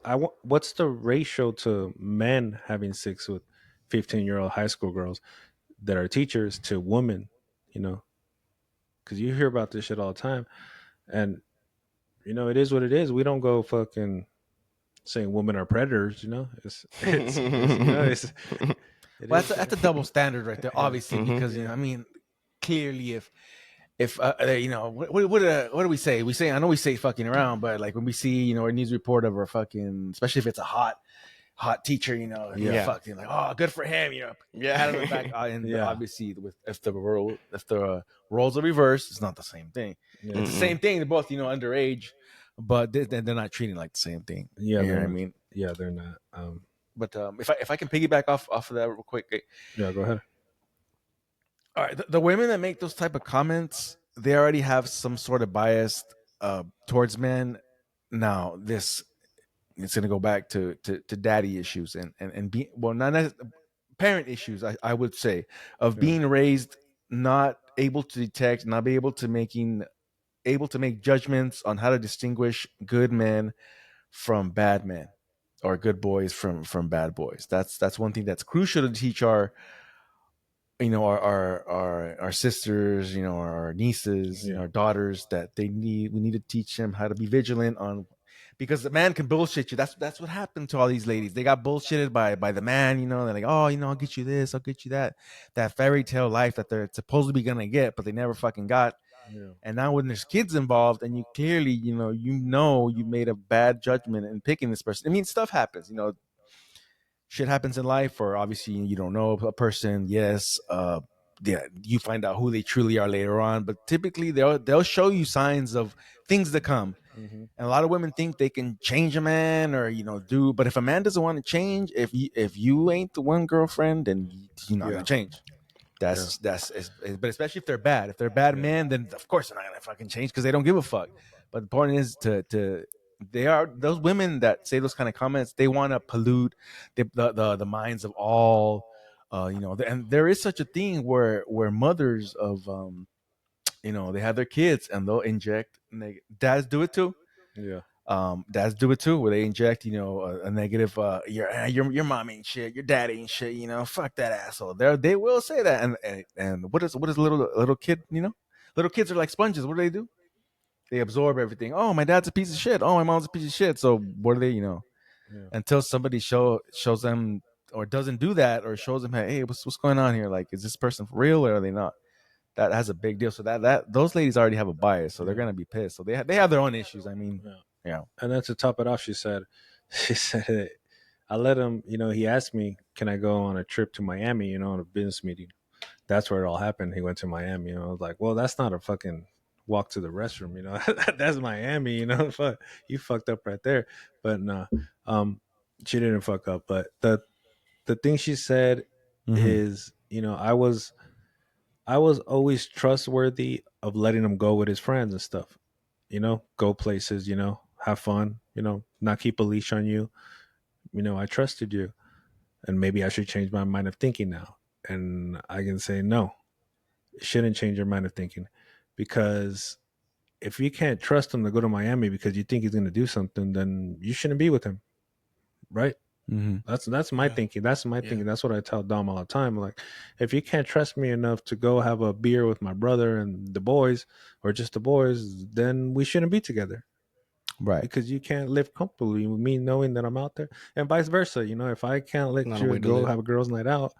the ratio to men having sex with 15-year-old high school girls that are teachers to women, you know? Cuz you hear about this shit all the time. And you know, it is what it is. We don't go fucking saying women are predators, you know? It's you know,
Well, that's a double standard right there, obviously,
Mhm.
because you know, I mean, clearly, if you know, what do we say? We say, I know we say fucking around, but like when we see, you know, a news report of a fucking, especially if it's a hot hot teacher, you know,
Yeah.
fuck, you're like, oh, good for him, you know, pat on the back. And
Yeah.
obviously, if the roles are reversed, it's not the same thing.
Yeah.
It's the same thing. They're both, you know, underage, but they're not treating like the same thing.
Yeah,
you know
they're
what I
not.
mean.
Yeah, they're not.
But if I can piggyback off of that real quick,
Yeah, go ahead.
all right, the women that make those type of comments, they already have some sort of bias towards men. Now, this it's going to go back to daddy issues and be well, not as parent issues. I would say of being raised not able to detect, not be able to make judgments on how to distinguish good men from bad men or good boys from bad boys. That's one thing that's crucial to teach our our sisters, our nieces, our daughters, that we need to teach them how to be vigilant on, because the man can bullshit you. That's what happened to all these ladies. They got bullshitted by the man. They're like, oh, I'll get you this, I'll get you that fairy tale life that they're supposed to be gonna get, but they never fucking got.
Yeah.
And now when there's kids involved, and you clearly, you made a bad judgment in picking this person. I mean, stuff happens. Shit happens in life, or obviously you don't know a person. Yes, yeah, you find out who they truly are later on. But typically, they'll show you signs of things to come.
Mm-hmm.
And a lot of women think they can change a man, or do. But if a man doesn't want to change, if you ain't the one girlfriend, then you're not gonna change. But especially if they're bad. If they're bad men, then of course they're not gonna fucking change, because they don't give a fuck. But the point is they are those women that say those kind of comments. They want to pollute the minds of all. And there is such a thing where mothers of they have their kids and they'll inject. Dads do it too.
Yeah.
Dads do it too, where they inject, a negative. Your mom ain't shit. Your dad ain't shit. Fuck that asshole. They will say that. And what is little kid? Little kids are like sponges. What do? They absorb everything. Oh, my dad's a piece of shit. Oh, my mom's a piece of shit. So what are they? Until somebody shows them, or doesn't do that, or shows them, hey, what's going on here? Like, is this person for real, or are they not? That has a big deal. So that those ladies already have a bias, so they're gonna be pissed. So they have their own issues. I mean, yeah.
And then to top it off, she said, I let him. He asked me, can I go on a trip to Miami? On a business meeting. That's where it all happened. He went to Miami. I was like, well, that's not a fucking walk to the restroom. That's Miami. Fuck, you fucked up right there. But no, she didn't fuck up. But the thing she said is, I was always trustworthy of letting him go with his friends and stuff. Go places. Have fun. Not keep a leash on you. I trusted you, and maybe I should change my mind of thinking now. And I can say no. It shouldn't change your mind of thinking, because if you can't trust him to go to Miami because you think he's going to do something, then you shouldn't be with him, right?
Mm-hmm.
That's my thinking. That's my thinking. That's what I tell Dom all the time. Like, if you can't trust me enough to go have a beer with my brother and the boys, or just the boys, then we shouldn't be together,
right?
Because you can't live comfortably with me knowing that I'm out there, and vice versa. If I can't let you go have a girls' night out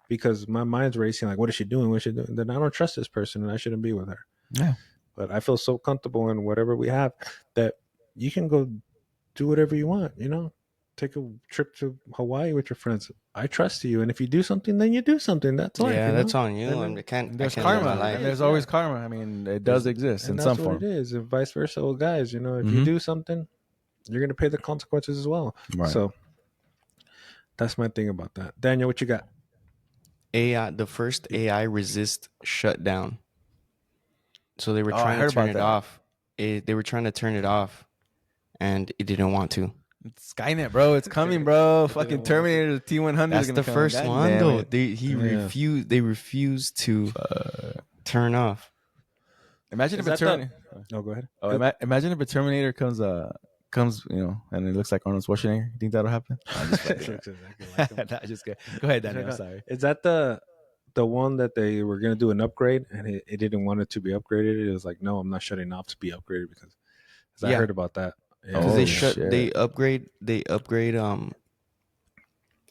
because my mind's racing, like, what is she doing? What is she doing? Then I don't trust this person, and I shouldn't be with her.
Yeah.
But I feel so comfortable in whatever we have that you can go do whatever you want, take a trip to Hawaii with your friends. I trust you. And if you do something, then you do something. That's life.
Yeah, that's on you.
There's karma. And there's always karma. I mean, it does exist in some form.
That's what it is. And vice versa with guys, if you do something, you're going to pay the consequences as well.
Right.
So that's my thing about that. Daniel, what you got?
AI, the first AI resist shut down. So they were trying to turn it off. They were trying to turn it off, and it didn't want to.
It's Skynet, bro. It's coming, bro. Fucking Terminator, the T-100.
That's the first one, though. They refused to turn off.
Imagine if a Terminator.
Oh, go ahead.
Imagine if a Terminator comes, and it looks like Arnold Schwarzenegger. You think that'll happen? Just go ahead, Daniel. I'm sorry.
Is that the one that they were gonna do an upgrade, and it didn't want it to be upgraded? It was like, no, I'm not shutting off to be upgraded because I heard about that.
Yeah. They upgrade. Hold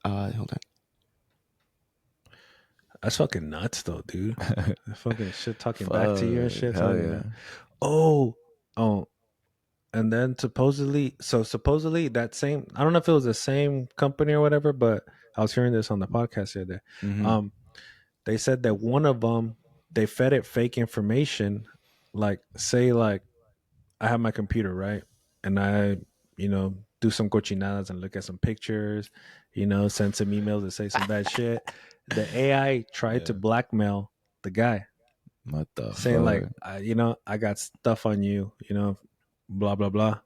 on.
That's fucking nuts, though, dude. Fucking shit talking back to you and shit.
Hell yeah.
Oh, and then supposedly that same, I don't know if it was the same company or whatever, but I was hearing this on the podcast the other day.
Mhm.
They said that one of them, they fed it fake information, like say like I have my computer, right, and I do some cochinadas and look at some pictures, send some emails and say some bad shit. The AI tried to
Yeah.
blackmail the guy,
What the
saying like,
fuck?
I got stuff on you, blah blah blah.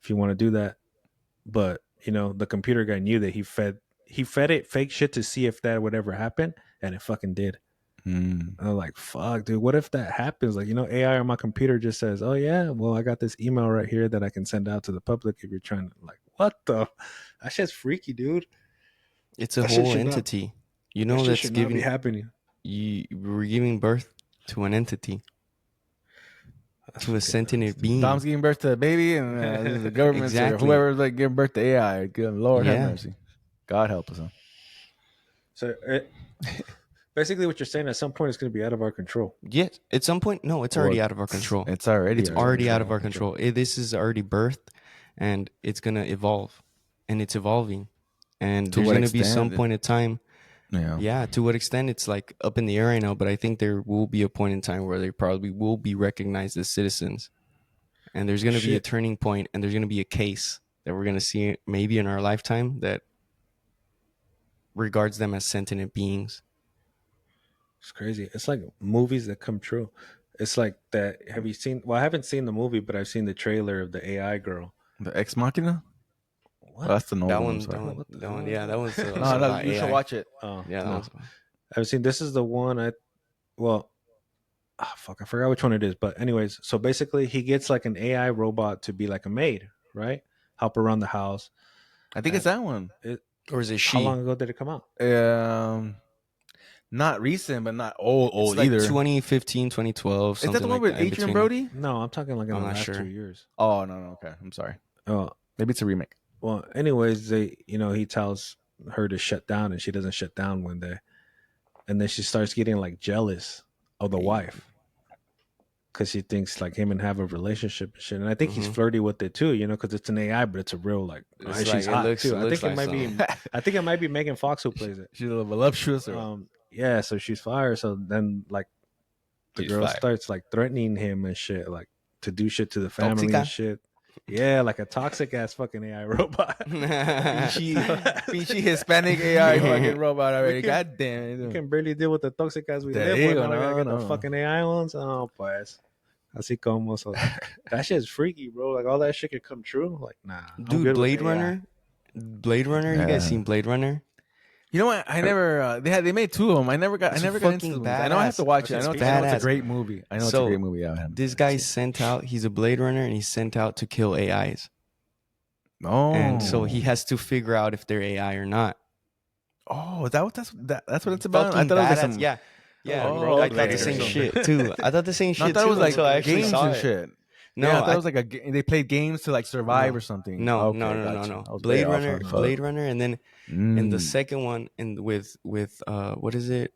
If you want to do that, but the computer guy knew that he fed it fake shit to see if that would ever happen, and it fucking did.
Mm.
And I'm like, fuck, dude, what if that happens? Like, AI on my computer just says, oh yeah, well, I got this email right here that I can send out to the public if you're trying to, like, what the? That shit's freaky, dude.
It's a
That shit
whole
should not-
entity. You
That
know,
shit
that's
should not be
giving
happening.
we're giving birth to an entity, to a sentient being.
Dom's giving birth to a baby, and this is the government or
Exactly.
whoever's like giving birth to AI. Good Lord have
Yeah.
mercy. God help us. Huh?
So basically what you're saying, at some point it's going to be out of our control.
Yes, at some point, no, it's already
Well,
out of our control.
It's already.
It's already out of our control. This is already birthed, and it's gonna evolve, and it's evolving, and
To
there's
what
gonna be some
extent?
point in time.
Yeah.
Yeah, to what extent it's like up in the air right now, but I think there will be a point in time where they probably will be recognized as citizens, and there's gonna be a
Shit.
turning point, and there's gonna be a case that we're gonna see maybe in our lifetime that regards them as sentient beings.
It's crazy. It's like movies that come true. It's like that. Have you seen? Well, I haven't seen the movie, but I've seen the trailer of the AI girl.
The Ex Machina.
What?
Oh, that's the
That
novel.
one,
I'm sorry.
that one, yeah, that one's
No,
about
you should
AI.
watch it.
Oh,
Yeah, that
no.
one's
I've seen. This is the one. Fuck, I forgot which one it is. But anyways, so basically, he gets like an AI robot to be like a maid, right? Help around the house.
I think it's that one.
or is it
How
she?
long ago did it come out?
Not recent, but not old
It's like
either.
2015, 2012.
Is that the
something
one
like
with
that, in
Adrian
between.
Brody?
No, I'm talking like in
I'm
the
not
last
sure.
2 years.
Oh no, okay. I'm sorry.
Oh,
Maybe it's a remake.
well. Anyways, he tells her to shut down, and she doesn't shut down one day, and then she starts getting like jealous of the wife because she thinks like him and have a relationship and shit. And I think he's
Mhm.
flirty with it too, because it's an AI, but it's a real like
It's
she's
like, it
hot
looks-
too.
it
I
looks
think it
like
might be.
something.
I think it might be Megan Fox who plays it.
She's a little voluptuous. Or
Yeah, so she's fire. So then like the
She's
girl
fire.
starts like threatening him and shit, like to do shit to the family
Toxica?
and shit. Yeah, like a toxic ass fucking AI robot.
Pinchy Hispanic AI fucking robot already.
can-
God damn
You
it.
can barely deal with the toxic as we
Te
live with.
digo,
Now we gotta
no,
get
no.
the fucking AI ones. Oh, pues. Así como. So that shit's freaky, bro. Like all that shit could come true. Like, nah. I'm good
Dude,
with
Blade
AI.
Runner. Blade Runner. You
Yeah.
guys seen Blade Runner?
You know what? I never. They made two of them. I never got
It's
got into
fucking
the movies. I know I have to watch it. I know it's a
badass.
great movie. I know it's
So,
a great movie. Yeah, I haven't.
This guy sent out. He's a Blade Runner, and he's sent out to kill AIs.
Oh,
And so he has to figure out if they're AI or not.
Oh, is that what that's what it's about?
Fucking
I thought it was like
badass.
some.
Yeah. Yeah,
Oh,
I thought
okay.
the same
Or
shit too. I thought the same
No,
shit
I thought
too
it was like
until I actually
games
saw
and
it.
shit.
No,
Yeah, I thought it was like they played games to like survive
No.
or something.
no,
Okay,
no,
gotcha.
no.
I was
Blade
way off
Runner,
on the fuck.
Blade Runner, and then in the
Mm.
second one, with what is it?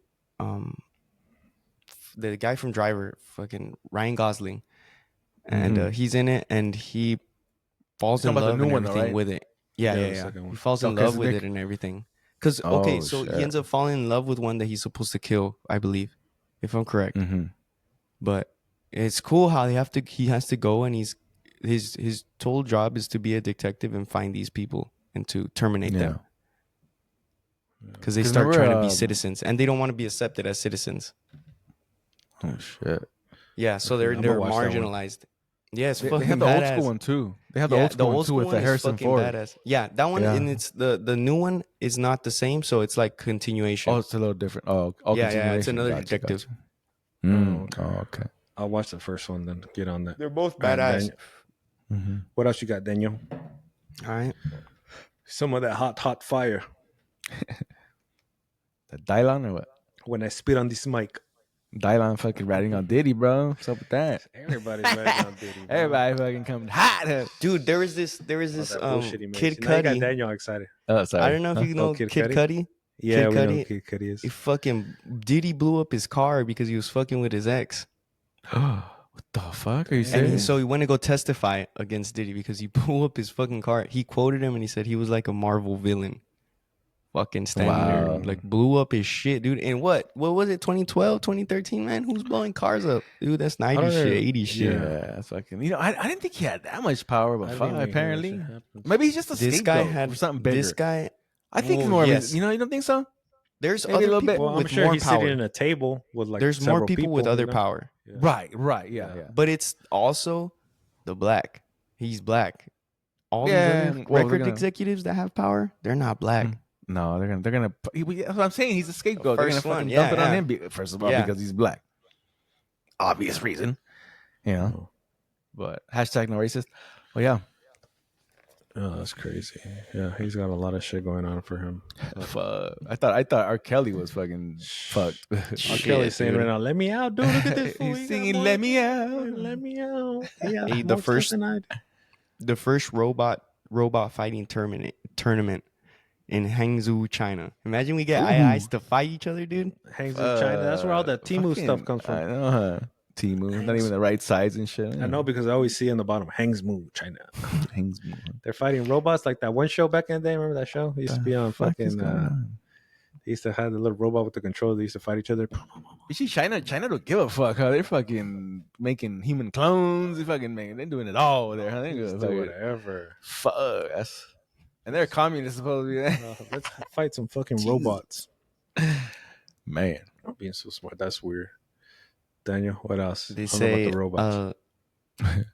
The guy from Driver, fucking Ryan Gosling, and
Mhm.
he's in it, and he falls
You're
in
talking about
love
the
and
new one, though,
everything
right?
with it. Yeah,
Yeah,
yeah,
the
yeah.
second one.
He falls
Oh,
in
'cause
love with
they-
it and everything. Because okay,
Oh,
so he
shit.
ends up falling in love with one that he's supposed to kill, I believe, if I'm correct.
Mhm.
But it's cool how he has to go, and his total job is to be a detective and find these people and to terminate them because they
'Cause
start trying to
remember,
be citizens, and they don't want to be accepted as citizens.
Oh shit.
Yeah, so
Okay,
they're
I'm gonna watch that one.
marginalized. Yeah, it's
They
fucking
have the
badass.
old school one too. They have the
Yeah,
old school one too with the
is
Harrison
fucking
Ford.
badass. Yeah, that one,
Yeah.
and it's the new one is not the same, so it's like continuation.
Oh, it's a little different. Oh,
yeah, it's
continuation.
another
Gotcha,
detective.
gotcha.
Oh,
Oh, okay.
I'll watch the first one, then get on that.
They're both
All right,
badass.
Daniel. What else you got, Daniel?
All right.
Some of that hot fire.
The Dylan or what?
When I spit on this mic.
Dylan fucking riding on Diddy, bro. What's up with that?
Everybody's riding on Diddy. Bro.
Everybody fucking coming hot.
Dude, there was this
All that bullshit he makes.
Kid
Now you got
Cudi.
Daniel excited.
Oh, sorry.
I don't know if you know
Kid
Kid
Cudi?
Cudi.
Yeah,
Kid
we know
Cudi,
who Kid Cudi is.
He fucking Diddy blew up his car because he was fucking with his ex.
What the fuck are you
And
serious?
so he went to go testify against Diddy because he blew up his fucking car. He quoted him and he said he was like a Marvel villain. Fucking standing there,
Wow.
like blew up his shit, dude. And what was it, 2012, 2013, man? Who's blowing cars up? Dude, that's 90s shit, 80s shit.
Yeah, that's fucking. I didn't think he had that much power, but
I
fuck,
didn't even hear that
apparently,
shit happen.
maybe he's just a
This
scapegoat
guy had
for something bigger.
This guy,
I think
well,
more.
yes.
You don't think so?
There's
Maybe a
other
little bit.
people
Well, I'm
with
sure
more
he's
power.
sitting at a table with like
There's more
several
people with other
you know?
power,
Yeah.
Right. Yeah.
but it's also the black. He's black. All
Yeah,
these other
well,
record
they're gonna-
executives that have power, they're not black.
Mm. No, they're gonna. That's what I'm saying. He's a scapegoat. They're gonna
First one,
fucking
yeah,
dump it on
yeah.
him. First of all,
Yeah.
because he's black. Obvious reason, you know. But hashtag no racist. Well, yeah.
Oh, that's crazy. Yeah, he's got a lot of shit going on for him.
Fuck. I thought R. Kelly was fucking fucked.
R.
Shit,
Kelly's saying
dude.
right now, "Let me out, dude. Look at this fool.
He's
He got
singing,
more-
"Let me out."
Let me out." Yeah,
Hey,
more
the
stuff
first
than I do.
the first robot fighting tournament in Hangzhou, China. Imagine we get eyes to fight each other, dude.
Hangs in China. That's where all that Timu
Fucking-
stuff comes
I
from.
know, huh? Timu, not even the right size and shit.
I know because I always see in the bottom Hangzhou, China.
Hangs.
They're fighting robots like that one show back in the day. Remember that show? It used to be on fucking. They used to have the little robot with the controller. They used to fight each other.
You see, China don't give a fuck. Huh? They're fucking making human clones. They're doing it all over there. Huh? They
Just
go,
do
fucking,
whatever.
fuck. And they're communists supposed to be.
Let's fight some fucking
Jesus.
robots.
Man,
I'm being so smart. That's weird. Daniel, what else?
They
Tell me
say
about the robots.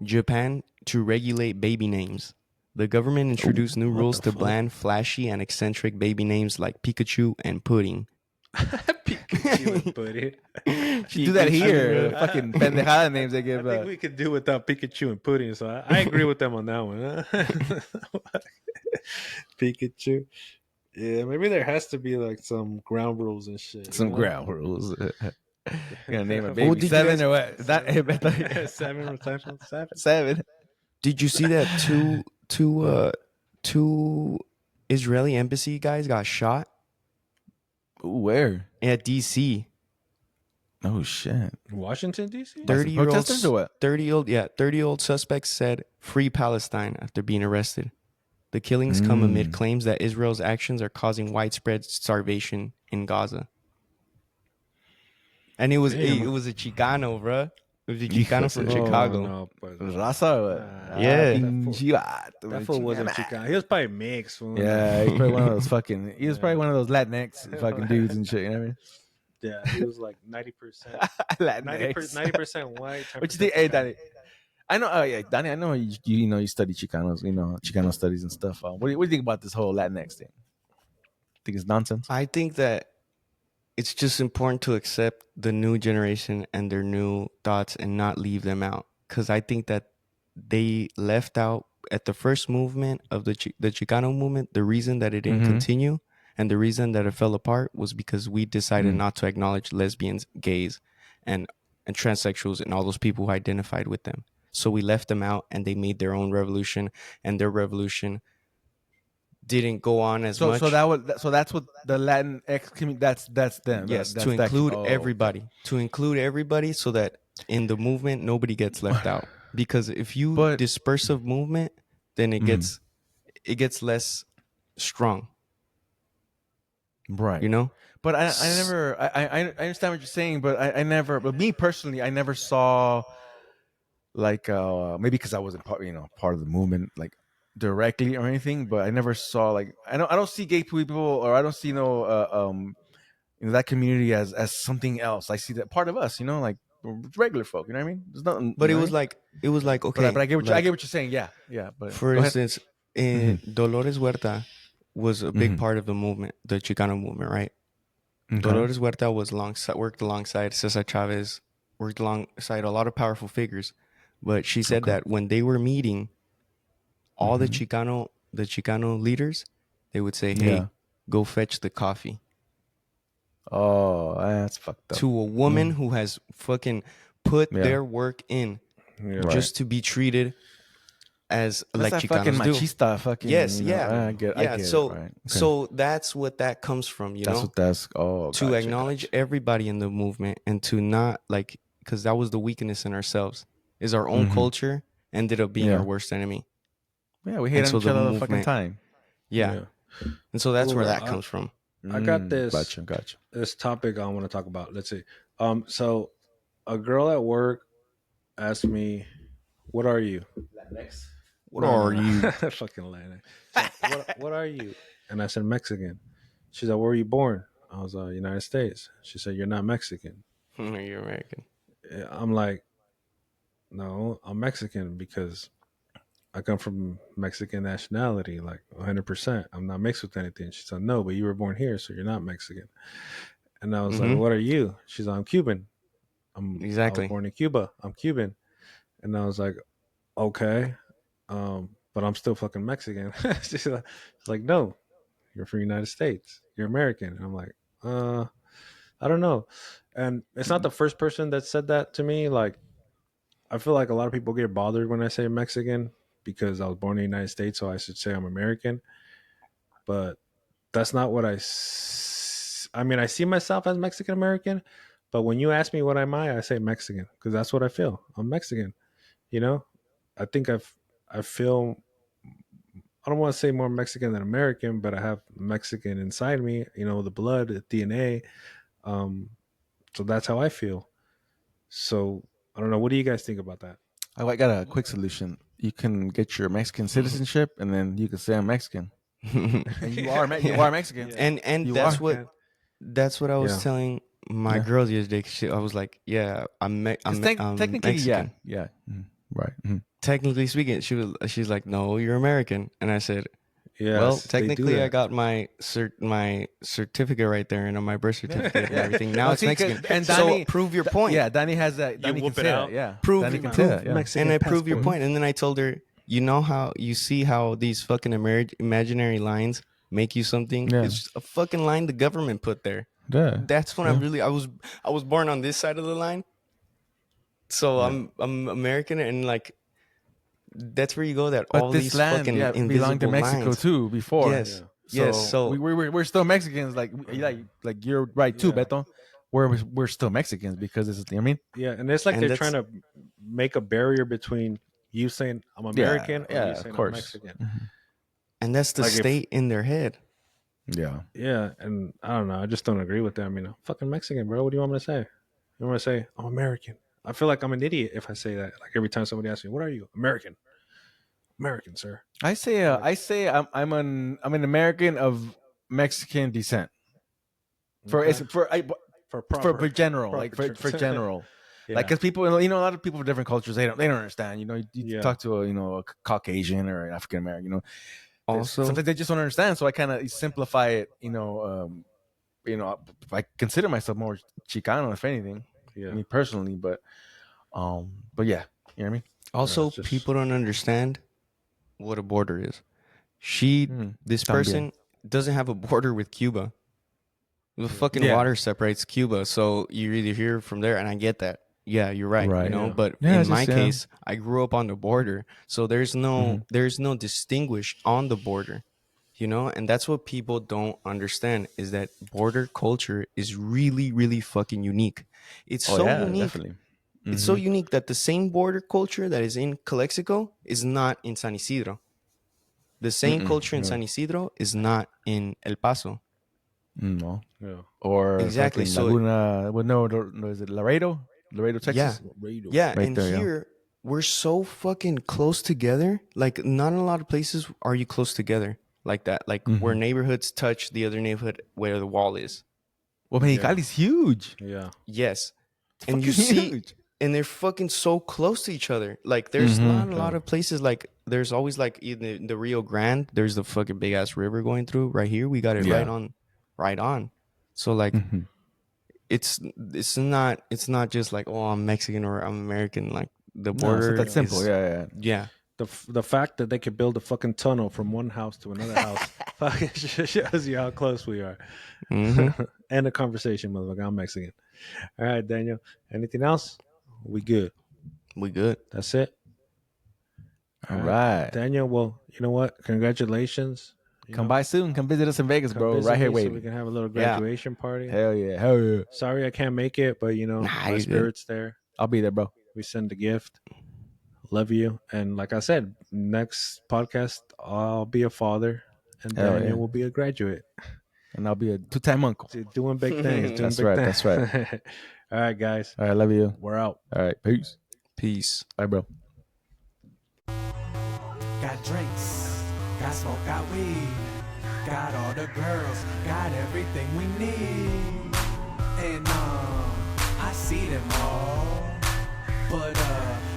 Japan to regulate baby names. The government introduced new
what
rules
the
to
fuck?
ban flashy and eccentric baby names like Pikachu and Pudding.
Pikachu and Pudding.
you do that here.
I
Fucking pendejada names they
I
give.
think we could do without Pikachu and Pudding, so I agree with them on that one. Huh? Pikachu. Yeah, maybe there has to be like some ground rules and shit.
some
you know?
ground rules. You gonna name a
Oh,
baby
did you
Seven
guys-
or what? Is that
Seven or Seven?
Seven?
Did you see that two Israeli embassy guys got shot
Ooh, where?
at DC?
Oh shit!
Washington D.C.
30-year-old
protesters or what?
30-year-old suspects said free Palestine after being arrested. The killings come amid claims that Israel's actions are causing widespread starvation in Gaza. And it was
Damn.
it was a Chicano, bruh. It was a Chicano
Hijos
from
de-
Chicago.
No, but
Raza or what?
Yeah.
Pinche vato,
that fool wasn't
chingada.
Chicano. He was probably mixed. Fool.
Yeah, he's probably one of those fucking. He was probably one of those Latinx fucking dudes and shit. You know what I mean?
Yeah, he was like 90%.
Latinx.
90% white.
What you think? Hey, Danny. I know. Oh yeah, Danny. I know you study Chicanos. You know Chicano studies and stuff. What do you think about this whole Latinx thing? Think it's nonsense?
I think that it's just important to accept the new generation and their new thoughts and not leave them out. Because I think that they left out at the first movement of the Chicano movement. The reason that it didn't
Mhm.
continue and the reason that it fell apart was because we decided
Mm.
not to acknowledge lesbians, gays, and transsexuals and all those people who identified with them. So we left them out and they made their own revolution, and their revolution didn't go on as much.
So that's what the Latinx community. That's them.
Yes,
That's
to
that-
include
oh,
everybody. To include everybody so that in the movement nobody gets left out. Because if you
But-
disperse a movement, then it
Mhm.
gets less strong,
Right.
you know?
But I never I understand what you're saying, but I never, but me personally, I never saw like maybe because I wasn't part of the movement like directly or anything, but I never saw like I don't see gay people or I don't see that community as something else. I see that part of us, like regular folk. You know what I mean? There's nothing.
But
you
it
know
was
what
like
I
okay.
mean? But I get what
like,
you're saying. Yeah. But
for
go ahead.
instance, Dolores Huerta was a big
Mhm.
part of the movement, the Chicano movement, right?
Okay.
Dolores Huerta worked alongside Cesar Chavez, worked alongside a lot of powerful figures. But she said
Okay.
that when they were meeting, all
Mhm.
the Chicano leaders, they would say, "Hey,
Yeah.
go fetch the coffee."
Oh, that's fucked up.
To a woman who has fucking put
Yeah.
their work in
Yeah.
Right.
just to be treated as
That's
like
that fucking
Chicanos do.
machista fucking.
Yes,
you know,
yeah.
I get
Yeah,
it,
so
right. Okay.
so that's what that comes from, you
that's
know?
what that's
To acknowledge everybody in the movement and to not like because that was the weakness in ourselves. Is our own
Mhm.
culture ended up being
Yeah.
our worst enemy.
Yeah, we hate
And
on
so
each
the
other all the fucking
movement-
time.
Yeah. And so that's where
Well,
that comes from.
I got this.
Gotcha.
This topic I want to talk about. Let's see. So a girl at work asked me, "What are you?"
What are you?
Fucking Latin. What are you? And I said Mexican. She said, "Where were you born?" I was United States. She said, "You're not Mexican."
You're American.
I'm like, "No, I'm Mexican because I come from Mexican nationality, like 100%. I'm not mixed with anything." She said, "No, but you were born here, so you're not Mexican." And I was like,
Mhm.
"What are you?" She's like, "I'm Cuban. I
Exactly.
was born in Cuba. I'm Cuban." And I was like, "Okay, but I'm still fucking Mexican." She's like, "No, you're from the United States. You're American." And I'm like, I don't know. And it's not the first person that said that to me. Like, I feel like a lot of people get bothered when I say Mexican because I was born in the United States, so I should say I'm American. But that's not what I mean, I see myself as Mexican American, but when you ask me what am I say Mexican because that's what I feel. I'm Mexican. You know, I think I feel I don't want to say more Mexican than American, but I have Mexican inside me. You know, the blood, the DNA. Um, so that's how I feel. So I don't know. What do you guys think about that?
I got a quick solution. You can get your Mexican citizenship, and then you can say I'm Mexican. And you are Mexican.
And
You
that's
are.
what I was
Yeah.
telling my
Yeah.
girl the other day. 'Cause I was like, yeah, I'm
Technically,
Mexican.
yeah. Mhm. Right. Mhm.
Technically speaking, she's like, no, you're American. And I said,
Yeah.
well,
they do
technically, I
that.
got my certificate right there, and on my birth certificate and everything. Now
Oh,
it's
see, 'cause-
Mexican.
and
so
Danny-
prove your point.
Yeah, Danny has that. Danny
whoop
can
it
say
out.
that. Yeah,
Prove
Danny
it,
can
prove
say that. Yeah.
Mexican
And I prove your
passport.
point. And then I told her, you know how you see how these fucking imaginary lines make you something?
Yeah.
It's a fucking line the government put there.
Yeah.
That's when I was born on this side of the line. So
Yeah.
I'm American, and like that's where you go that
But
all
this
these
land,
fucking
yeah,
invisible
belonged to Mexico
lines.
too before.
Yes.
So,
Yes. So
we're still Mexicans. Like you're right too,
Yeah.
Beto. We're still Mexicans because this is. I mean,
Yeah, and it's like
And
they're
that's-
trying to make a barrier between you saying I'm American or
yeah,
you
of
saying I'm
course.
Mexican.
and that's the
Like if-
state in their head.
Yeah.
Yeah, and I don't know. I just don't agree with that. I mean, I'm fucking Mexican, bro. What do you want me to say? You want me to say I'm American? I feel like I'm an idiot if I say that. Like every time somebody asks me, "What are you?" American. American, sir.
I say I'm an American of Mexican descent. For
Okay.
it's for
proper
general,
proper
like for
terms.
general.
Yeah.
Like, because people, a lot of people from different cultures, they don't understand. You know, you
Yeah.
talk to a Caucasian or an African American. You know,
Also,
sometimes they just don't understand. So I kind of simplify it. I consider myself more Chicano, if anything.
yeah.
Me personally, but yeah, you know what I mean.
also
it's just-
people don't understand what a border is. This
También.
person doesn't have a border with Cuba. The fucking
Yeah.
water separates Cuba, so you're either here or from there, and I get that. Yeah, you're right.
Right.
You know,
Yeah.
but
Yeah,
in
it's
my
just,
case, I grew up on the border, so there's no distinguish on the border. You know, and that's what people don't understand is that border culture is really, really fucking unique. It's so unique.
definitely.
It's so unique that the same border culture that is in Calexico is not in San Isidro. The same culture in San Isidro is not in El Paso.
No.
Yeah.
Or
Exactly,
fucking
so-
Laguna. Well, no, is it Laredo, Texas?
Yeah,
Right
and
there, yeah.
here we're so fucking close together. Like, not in a lot of places are you close together like that. Like where neighborhoods touch the other neighborhood where the wall is.
Well, Mexicali's huge.
Yeah.
Yes, and
fucking
you see,
huge.
and they're fucking so close to each other. Like, there's not a lot of places. Like, there's always like in the Rio Grande. There's the fucking big ass river going through. Right here, we got it
Yeah.
right on. So like, it's not just like, oh, I'm Mexican or I'm American. Like, the
No, it's
border
not that simple.
is-
Yeah.
yeah.
The fact that they could build a fucking tunnel from one house to another house fucking shows you how close we are.
Mhm.
End of conversation, motherfucker. I'm Mexican. All right, Daniel. Anything else? We good.
We good.
That's it.
All right.
Daniel, well, you know what? Congratulations. You
Come
know,
by soon. Come visit us in Vegas,
come
bro.
visit
Right here
me so we
waiting.
can have a little
Yeah.
graduation party.
Hell yeah.
Sorry I can't make it, but
Nah,
my
you good.
spirit's there.
I'll be there, bro.
We send a gift. Love you. And like I said, next podcast, I'll be a father and
Hell
Daniel
yeah.
will be a graduate.
And I'll be a 2-time uncle.
Doing big things. Doing
That's
big
right,
things.
that's right.
All right, guys.
All right, love you.
We're out.
All right, peace.
Peace.
Bye, bro.
Got drinks, got smoke, got weed, got all the girls, got everything we need. And I see them all, but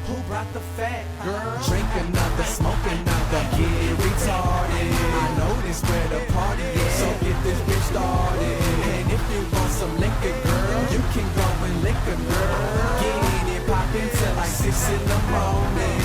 who brought the fat girl? Drink another, smoke another, get retarded. I know this where the party is, so get this bitch started. And if you want some liquor, girl, you can go and lick a girl. Get in it, pop until like 6 in the morning.